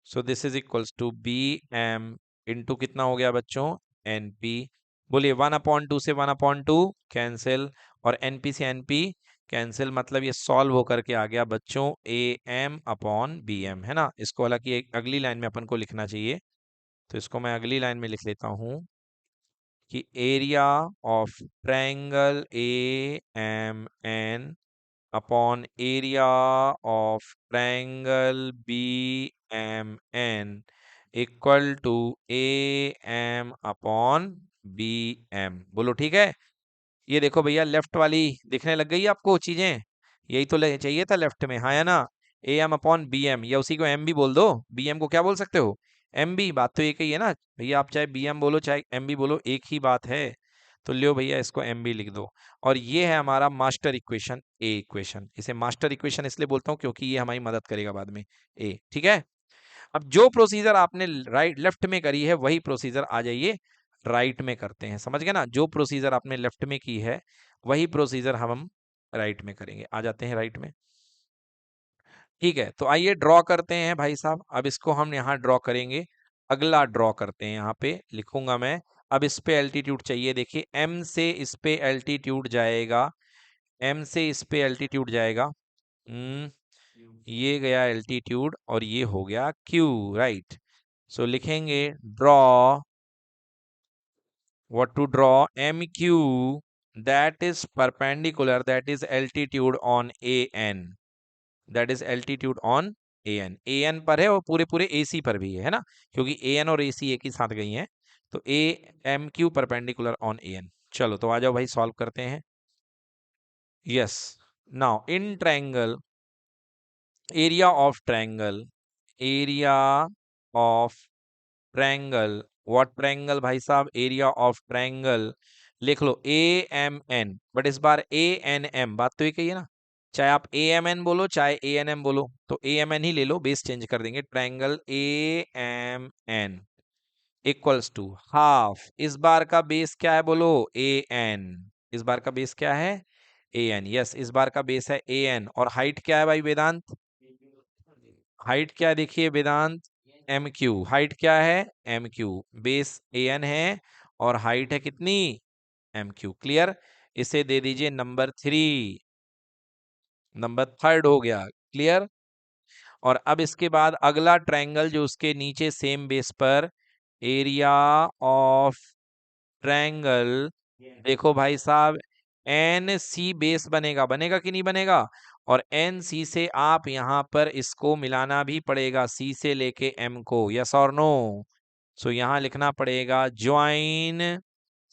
So this is equals to B M into कितना हो गया बच्चों, एन पी। बोलिए 1/2 से 1/2 कैंसिल, और एन पी से एन पी कैंसिल, मतलब ये सॉल्व होकर के आ गया बच्चों A M upon B M, है ना। इसको हालांकि एक अगली लाइन में अपन को लिखना चाहिए, तो इसको मैं अगली लाइन में लिख लेता हूं कि area of triangle A M N upon area of triangle B M N equal to A M upon B M. बोलो ठीक है। ये देखो भैया लेफ्ट वाली दिखने लग गई आपको चीजें, यही तो चाहिए था लेफ्ट में, हाँ है ना। A M upon B M, या उसी को एम भी बोल दो, बी एम को क्या बोल सकते हो, एम बी, बात तो एक ही है ना भैया, आप चाहे बी एम बोलो चाहे एम बी बोलो, एक ही बात है। तो लियो भैया इसको एम बी लिख दो। और ये है हमारा मास्टर इक्वेशन ए इक्वेशन। इसे मास्टर इक्वेशन इसलिए बोलता हूँ क्योंकि ये हमारी मदद करेगा बाद में, ए, ठीक है। अब जो प्रोसीजर आपने राइट लेफ्ट में करी है वही प्रोसीजर आ जाइए राइट में करते हैं, समझ गए ना। जो प्रोसीजर आपने लेफ्ट में की है वही प्रोसीजर हम राइट में करेंगे। आ जाते हैं राइट में, ठीक है। तो आइए ड्रॉ करते हैं भाई साहब। अब इसको हम यहाँ ड्रॉ करेंगे, अगला ड्रॉ करते हैं, यहाँ पे लिखूंगा मैं। अब इस पे एल्टीट्यूड चाहिए, देखिए एम से इस पे एल्टीट्यूड जाएगा, एम से इस पे एल्टीट्यूड जाएगा, ये गया एल्टीट्यूड और ये हो गया क्यू, राइट। सो लिखेंगे draw, what to draw, mq that is perpendicular, that is altitude on an, that is altitude on an पर है और पूरे पूरे ac पर भी है ना, क्योंकि an और ac एक ही साथ गई हैं। तो a mq perpendicular on an। चलो तो आ जाओ भाई सॉल्व करते हैं। Yes, now in triangle, area of triangle, area of triangle, what triangle भाई साहब, एरिया ऑफ ट्रायंगल, लिख लो ए एम एन, बट इस बार ए एन एम, बात तो ये कही है ना। चाहे आप ए एम एन बोलो चाहे ए एन एम बोलो, तो ए एम एन ही ले लो, बेस चेंज कर देंगे। Triangle A M N equals to half, इस बार का बेस क्या है बोलो, ए एन। इस बार का बेस क्या है, ए एन। यस, इस बार का बेस है ए एन। और हाइट क्या है भाई वेदांत, हाइट क्या है देखिए वेदांत, एम क्यू। हाइट क्या है, M Q. Base A N है और हाइट है कितनी, एम क्यू। क्लियर, इसे दे दीजिए नंबर 3, नंबर 3 हो गया। क्लियर। और अब इसके बाद अगला ट्रायंगल जो उसके नीचे सेम बेस पर, एरिया ऑफ ट्रायंगल, देखो भाई साहब एन सी बेस बनेगा, बनेगा कि नहीं बनेगा। और एन सी से आप यहां पर इसको मिलाना भी पड़ेगा, सी से लेके एम को, यस और नो। सो यहां लिखना पड़ेगा join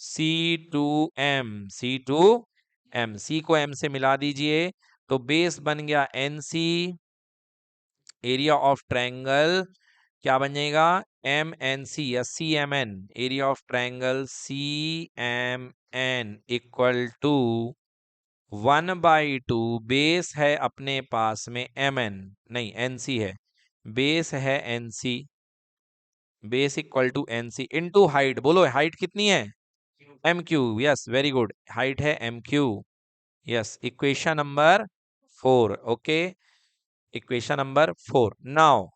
C to M, C to M, C को एम से मिला दीजिए। तो बेस बन गया N C, area of triangle क्या बन जाएगा, एम एन सी या C M N, area of triangle C M N equal to 1/2, base है अपने पास में एम एन, नहीं एन सी है, बेस है N C, base equal to N C into height, बोलो हाइट कितनी है, M Q. Yes very good, height है M Q. Yes, equation number 4, okay, equation number 4। Now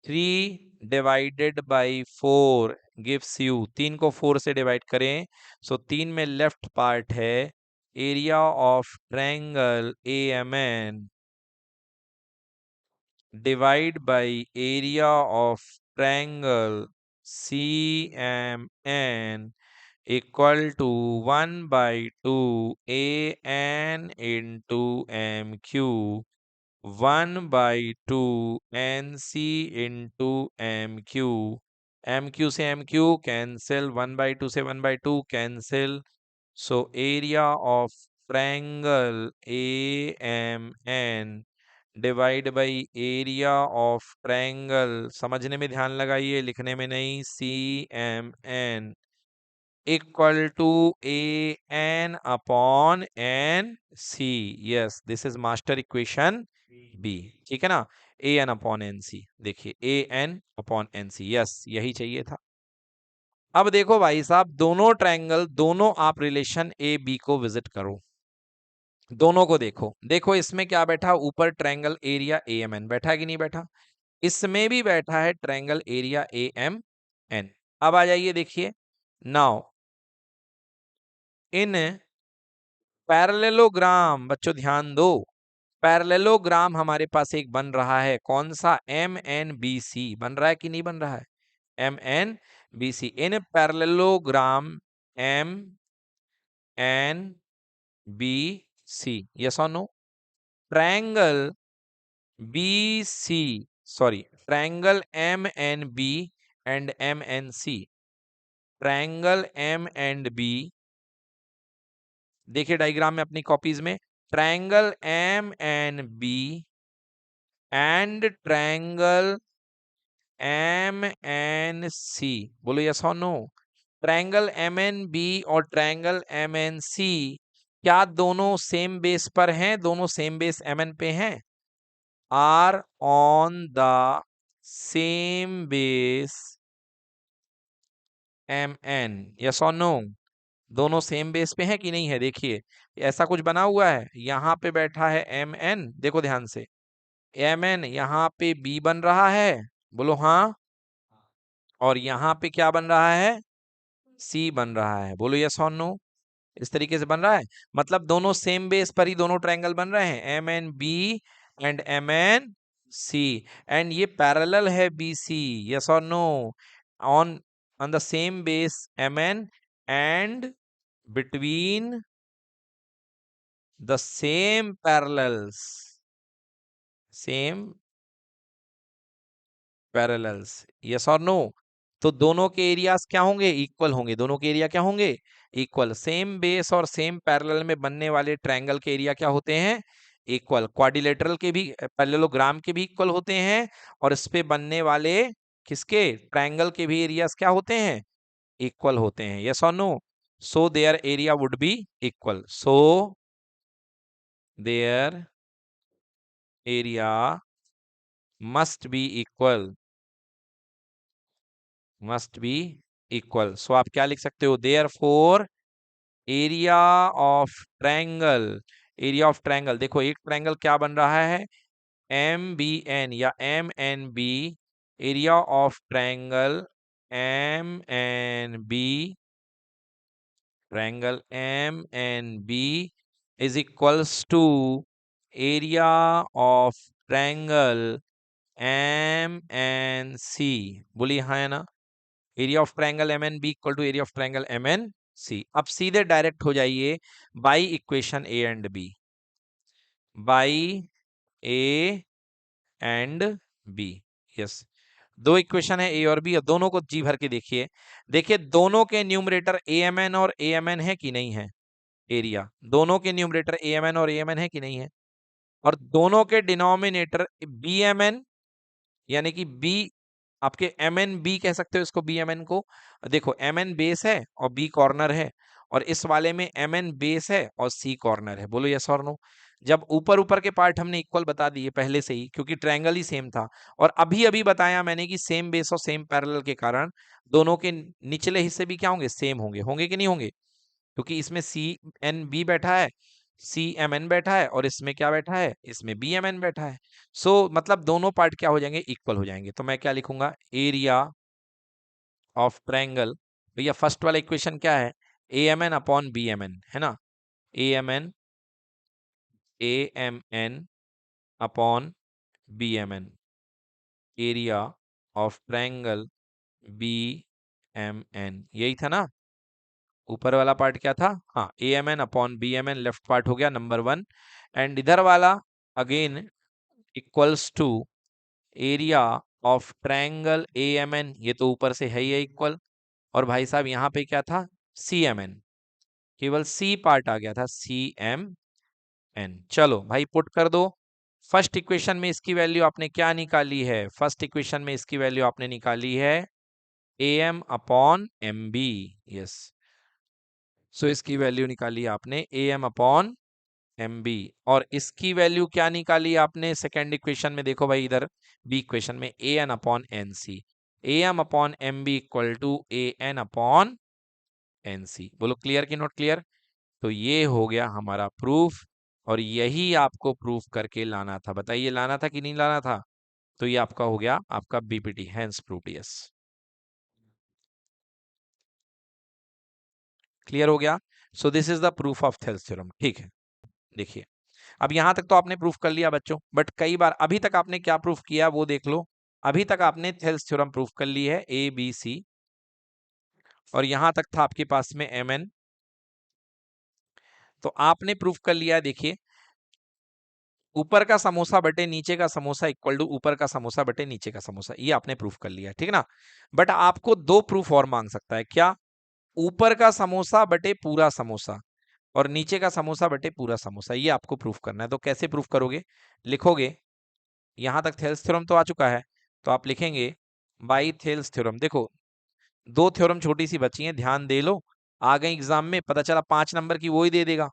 3/4 gives you, 3 को 4 से डिवाइड करें, सो 3 में लेफ्ट पार्ट है area of triangle A M N divide by area of triangle C M N equal to 1/2 A N into M Q, 1/2 N C into M Q, M Q से एम क्यू कैंसिल, 1/2 से 1/2 cancel. So area of triangle A M N divide by area of triangle, समझने में ध्यान लगाइए, लिखने में नहीं, C M N equal to A N upon N C. Yes, this is master equation B, ठीक है ना। A N upon N C, देखिए A N upon N C, yes यही चाहिए था। अब देखो भाई साहब, दोनों ट्रायंगल, दोनों आप रिलेशन ए बी को विजिट करो, दोनों को देखो। देखो इसमें क्या बैठा, ऊपर triangle area A M N बैठा है कि नहीं बैठा, इसमें भी बैठा है triangle area A M N. अब आ जाइए देखिए, नाउ इन पैरेललोग्राम, बच्चों ध्यान दो, पैरेललोग्राम हमारे पास एक बन रहा है, कौन सा, एम एन बी सी बन रहा है कि नहीं बन रहा है, M N B C. In parallelogram M N B C, yes और no, triangle B C, sorry, triangle M N B and M N C, triangle M and B, देखिए डायग्राम में अपनी कॉपीज में, triangle M N B and triangle M N C, बोलो यस और no, triangle M N B और ट्रायंगल एम एन सी, क्या दोनों सेम बेस पर हैं, दोनों सेम बेस एम एन पे हैं, are on the same base M N, yes और नो, दोनों सेम बेस पे हैं कि नहीं है, देखिए ऐसा कुछ बना हुआ है, यहां पे बैठा है एम एन, देखो ध्यान से, एम एन यहाँ पे बी बन रहा है, बोलो हाँ, और यहाँ पे क्या बन रहा है, सी बन रहा है, बोलो यस और नो, इस तरीके से बन रहा है, मतलब दोनों सेम बेस पर ही दोनों ट्रायंगल बन रहे हैं, M N B and M N C, and ये पैरेलल है बी सी, यस और no, on on the same base M N and between the same parallels, same parallels, yes और no, तो दोनों के एरियाज क्या होंगे, इक्वल होंगे, दोनों के एरिया क्या होंगे, इक्वल, सेम बेस और सेम पैरेलल में बनने वाले ट्रायंगल के एरिया क्या होते हैं, इक्वल, क्वाड्रिलेटरल के भी, पैरेललोग्राम के भी इक्वल होते हैं, और इस पे बनने वाले किसके, ट्रायंगल के भी एरियाज क्या होते हैं, इक्वल होते हैं, यस और no, so their area would be equal, so their area must be equal, must be equal, so आप क्या लिख सकते हो, therefore area of triangle, area of triangle, देखो एक ट्रायंगल क्या बन रहा है, एम बी एन या M N B, area of triangle M N B, triangle M N B is equals to area of triangle M N C, बोलिए हाँ है ना, area of triangle M N B equal to area of triangle M N C. अब सीधे डायरेक्ट हो जाइए by equation A and B, by A and B, yes, दो इक्वेशन है ए और बी, और दोनों को जी भर के देखिए, देखिए दोनों के न्यूमरेटर ए एम एन और ए एम एन है कि नहीं है, एरिया, दोनों के न्यूमरेटर ए एम एन और ए एम एन है कि नहीं है, और दोनों के डिनोमिनेटर बी एम एन, यानी कि बी, आपके एम एन बी कह सकते हो इसको, बी एम एन को, देखो एम एन बेस है और बी कॉर्नर है, और इस वाले में एम एन बेस है और सी कॉर्नर है, बोलो यस और नो, जब ऊपर ऊपर के पार्ट हमने इक्वल बता दिए पहले से ही, क्योंकि ट्रायंगल ही सेम था, और अभी अभी बताया मैंने कि सेम बेस और सेम पैरेलल के कारण दोनों के निचले हिस्से भी क्या होंगे, सेम होंगे, होंगे कि नहीं होंगे, क्योंकि इसमें सी एन बी बैठा है, सी एम एन बैठा है, और इसमें क्या बैठा है, इसमें बी एम एन बैठा है, सो मतलब दोनों पार्ट क्या हो जाएंगे, इक्वल हो जाएंगे, तो मैं क्या लिखूंगा, एरिया ऑफ ट्रायंगल, भैया फर्स्ट वाला इक्वेशन क्या है, A M N upon B M N है ना, A M N, A M N upon B M N, area of triangle B M N, यही था ना, ऊपर वाला पार्ट क्या था, हाँ, A M N upon B M N, left part हो गया नंबर वन, एंड इधर वाला again equals to area of triangle A M N, ये तो ऊपर से है ही इक्वल, और भाई साहब यहाँ पे क्या था, सी एम एन, केवल सी पार्ट आ गया था, सी एम एन, चलो भाई पुट कर दो, फर्स्ट इक्वेशन में इसकी वैल्यू आपने क्या निकाली है, फर्स्ट इक्वेशन में इसकी वैल्यू आपने निकाली है A M upon M B, yes, so इसकी वैल्यू निकाली आपने A M upon M B, और इसकी वैल्यू क्या निकाली आपने सेकेंड इक्वेशन में, देखो भाई इधर बी इक्वेशन में, A N upon N C, A M upon M B equal to A N upon N C. बोलो क्लियर कि नॉट क्लियर? तो ये हो गया हमारा प्रूफ, और यही आपको प्रूफ करके लाना था। बताइए लाना था कि नहीं लाना था? तो ये आपका हो गया आपका BPT, hence proved. Yes, clear हो गया। So this is the proof of Thales theorem. ठीक है, देखिए अब यहां तक तो आपने प्रूफ कर लिया बच्चों, बट कई बार अभी तक आपने क्या प्रूफ किया वो देख लो। अभी तक आपने थेल्स थ्योरम प्रूफ कर ली है, ए बी सी, और यहां तक था आपके पास में एम एन। तो आपने प्रूफ कर लिया है, देखिए ऊपर का समोसा बटे नीचे का समोसा इक्वल टू ऊपर का समोसा बटे नीचे का समोसा, ये आपने प्रूफ कर लिया है, ठीक है ना। बट आपको दो प्रूफ और मांग सकता है, क्या? ऊपर का समोसा बटे पूरा समोसा और नीचे का समोसा बटे पूरा समोसा, ये आपको प्रूफ करना है। तो कैसे प्रूफ करोगे? लिखोगे, यहां तक थेल्स थ्योरम तो आ चुका है, तो आप लिखेंगे बाई थेल्स थ्योरम। देखो दो थ्योरम छोटी सी बची हैं, ध्यान दे लो, आ गई एग्जाम में, पता चला 5 नंबर की वो ही दे देगा,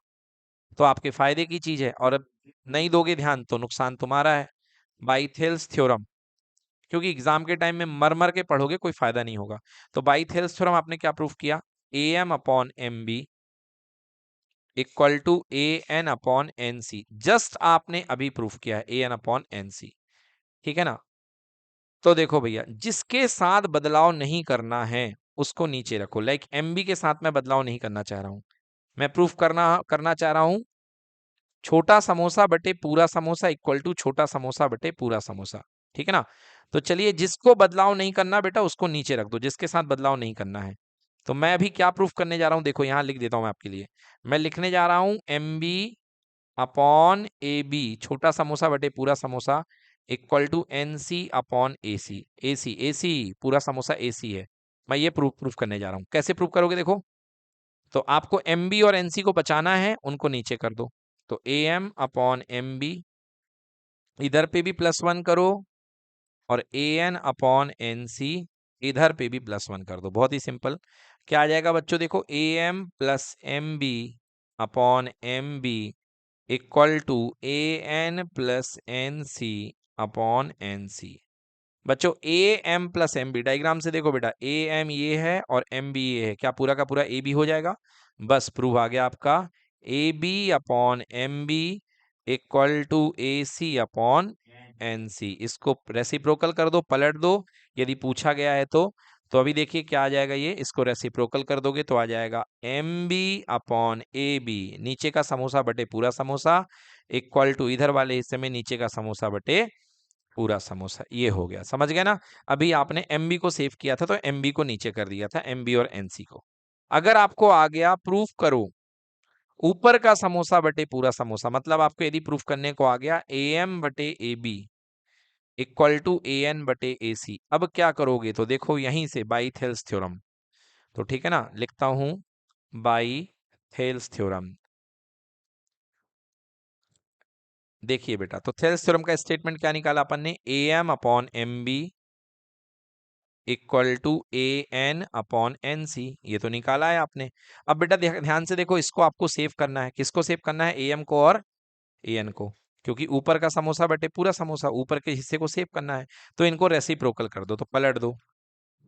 तो आपके फायदे की चीज है, और अब नहीं दोगे ध्यान तो नुकसान तुम्हारा है। बाई थेल्स थ्योरम, क्योंकि एग्जाम के टाइम में मर मर के पढ़ोगे कोई फायदा नहीं होगा। तो बाई थेल्स थ्योरम आपने क्या प्रूफ किया? A M upon M B equal to A N upon N C. Just आपने अभी प्रूफ किया है A N upon N C, ठीक है ना। तो देखो भैया, जिसके साथ बदलाव नहीं करना है उसको नीचे रखो। लाइक एमबी के साथ मैं बदलाव नहीं करना चाह रहा हूं, मैं प्रूफ करना करना चाह रहा हूं छोटा समोसा बटे पूरा समोसा इक्वल टू छोटा समोसा बटे पूरा समोसा, ठीक है ना। तो चलिए, जिसको बदलाव नहीं करना बेटा उसको नीचे रख दो, जिसके साथ बदलाव नहीं करना है। तो मैं अभी क्या प्रूफ करने जा रहा हूं, देखो यहां लिख देता हूं मैं आपके लिए। मैं लिखने जा रहा हूं M B upon A B, छोटा समोसा बटे पूरा samosa equal to N C upon A C. A C पूरा समोसा ए सी है, मैं ये प्रूफ प्रूफ करने जा रहा हूं। कैसे प्रूफ करोगे? देखो, तो आपको एम बी और एन सी को बचाना है, उनको नीचे कर दो। तो A M upon M B, इधर पे भी +1 करो, और A N upon N C इधर पे भी +1 कर दो। बहुत ही सिंपल, क्या आ जाएगा बच्चों? देखो A M plus M B upon M B equal to A N plus N C upon N C. बच्चों A M plus M B, diagram से देखो बेटा, ए एम ये है और एम बी ये है, क्या पूरा का पूरा ए बी हो जाएगा? बस प्रूफ आ गया आपका, A B upon M B equal to A C upon N C. इसको रेसिप्रोकल कर दो, पलट दो यदि पूछा गया है तो अभी देखिए क्या आ जाएगा, ये इसको रेसिप्रोकल कर दोगे तो आ जाएगा M B upon A B, नीचे का समोसा बटे पूरा समोसा इक्वल टू इधर वाले हिस्से में नीचे का समोसा बटे पूरा समोसा। ये हो गया, समझ गए ना। अभी आपने एमबी को सेव किया था तो एमबी को नीचे कर दिया था, एमबी और एनसी को। अगर आपको आ गया प्रूफ करो ऊपर का समोसा बटे पूरा समोसा, मतलब आपको यदि प्रूफ करने को आ गया ए एम बटे A B equal to A N बटे ए सी, अब क्या करोगे? तो देखो यहीं से बाई थेल्स थ्योरम, तो ठीक है ना, लिखता हूं बाई थेल्स थ्योरम। देखिए बेटा, तो थेल्स थ्योरम का स्टेटमेंट क्या निकाला अपन ने? A M upon M B equal to A N upon N C, ये तो निकाला है आपने। अब बेटा ध्यान से देखो, इसको आपको सेव करना है, किसको सेव करना है? ए एम को और ए एन को, क्योंकि ऊपर का समोसा बटे पूरा समोसा, ऊपर के हिस्से को सेव करना है। तो इनको रेसिप्रोकल कर दो, तो पलट दो,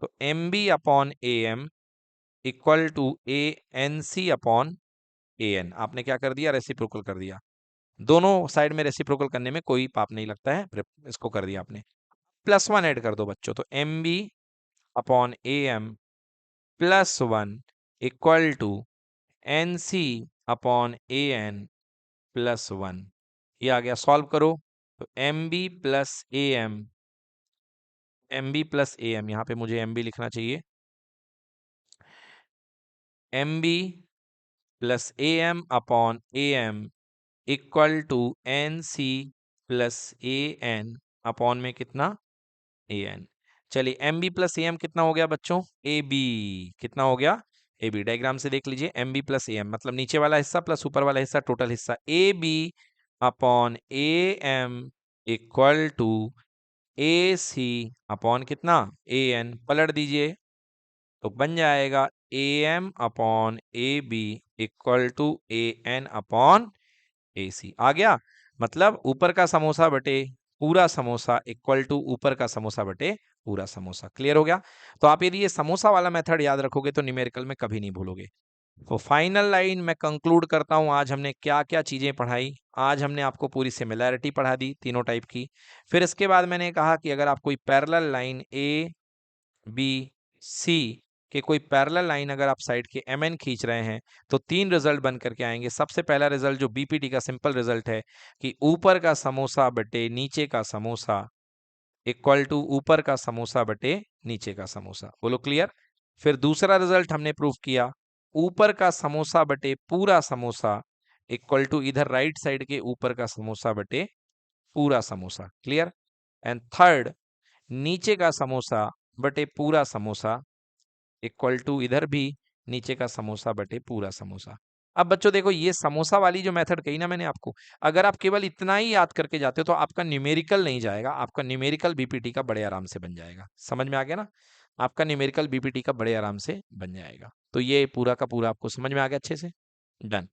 तो M B upon A M equal to A N C upon A N. आपने क्या कर दिया? रेसिप्रोकल कर दिया। दोनों साइड में रेसिप्रोकल करने में कोई पाप नहीं लगता है, इसको कर दिया आपने। +1 ऐड कर दो बच्चों, तो M B upon A M +1 equal to N C upon A N +1। ये आ गया, सॉल्व करो, तो M B plus A M, M B plus A M, यहाँ पे मुझे एम बी लिखना चाहिए, M B plus A M upon A M equal to N C plus A N upon में कितना? A N. चलिए M B plus A M कितना हो गया बच्चों? A B. कितना हो गया? A B. डायग्राम से देख लीजिए, M B plus A M मतलब नीचे वाला हिस्सा प्लस ऊपर वाला हिस्सा, टोटल हिस्सा A B upon A M equal to A C upon कितना? A N. पलट दीजिए तो बन जाएगा A M upon A B equal to A N upon A C. आ गया, मतलब ऊपर का समोसा बटे पूरा समोसा इक्वल टू ऊपर का समोसा बटे पूरा समोसा। क्लियर हो गया? तो आप यदि ये समोसा वाला मेथड याद रखोगे तो न्यूमेरिकल में कभी नहीं भूलोगे। तो फाइनल लाइन मैं कंक्लूड करता हूं, आज हमने क्या क्या चीजें पढ़ाई। आज हमने आपको पूरी सिमिलैरिटी पढ़ा दी तीनों टाइप की। फिर इसके बाद मैंने कहा कि अगर आप कोई parallel line A B C के कोई पैरेलल लाइन अगर आप साइड के एम एन खींच रहे हैं तो तीन रिजल्ट बन करके आएंगे। सबसे पहला रिजल्ट जो बीपीटी का सिंपल रिजल्ट है कि ऊपर का समोसा बटे नीचे का समोसा इक्वल टू ऊपर का समोसा बटे नीचे का समोसा। बोलो क्लियर? फिर दूसरा रिजल्ट हमने प्रूव किया, ऊपर का समोसा बटे पूरा समोसा इक्वल टू इधर राइट साइड के ऊपर का समोसा बटे पूरा समोसा। क्लियर? एंड थर्ड, नीचे का समोसा बटे पूरा समोसा इक्वल टू इधर भी नीचे का समोसा बटे पूरा समोसा। अब बच्चों देखो, ये समोसा वाली जो मेथड कही ना मैंने आपको, अगर आप केवल इतना ही याद करके जाते हो तो आपका न्यूमेरिकल नहीं जाएगा, आपका न्यूमेरिकल बीपीटी का बड़े आराम से बन जाएगा। समझ में आ गया ना? आपका न्यूमेरिकल बीपीटी का बड़े आराम से बन जाएगा। तो ये पूरा का पूरा आपको समझ में आ गया अच्छे से? डन।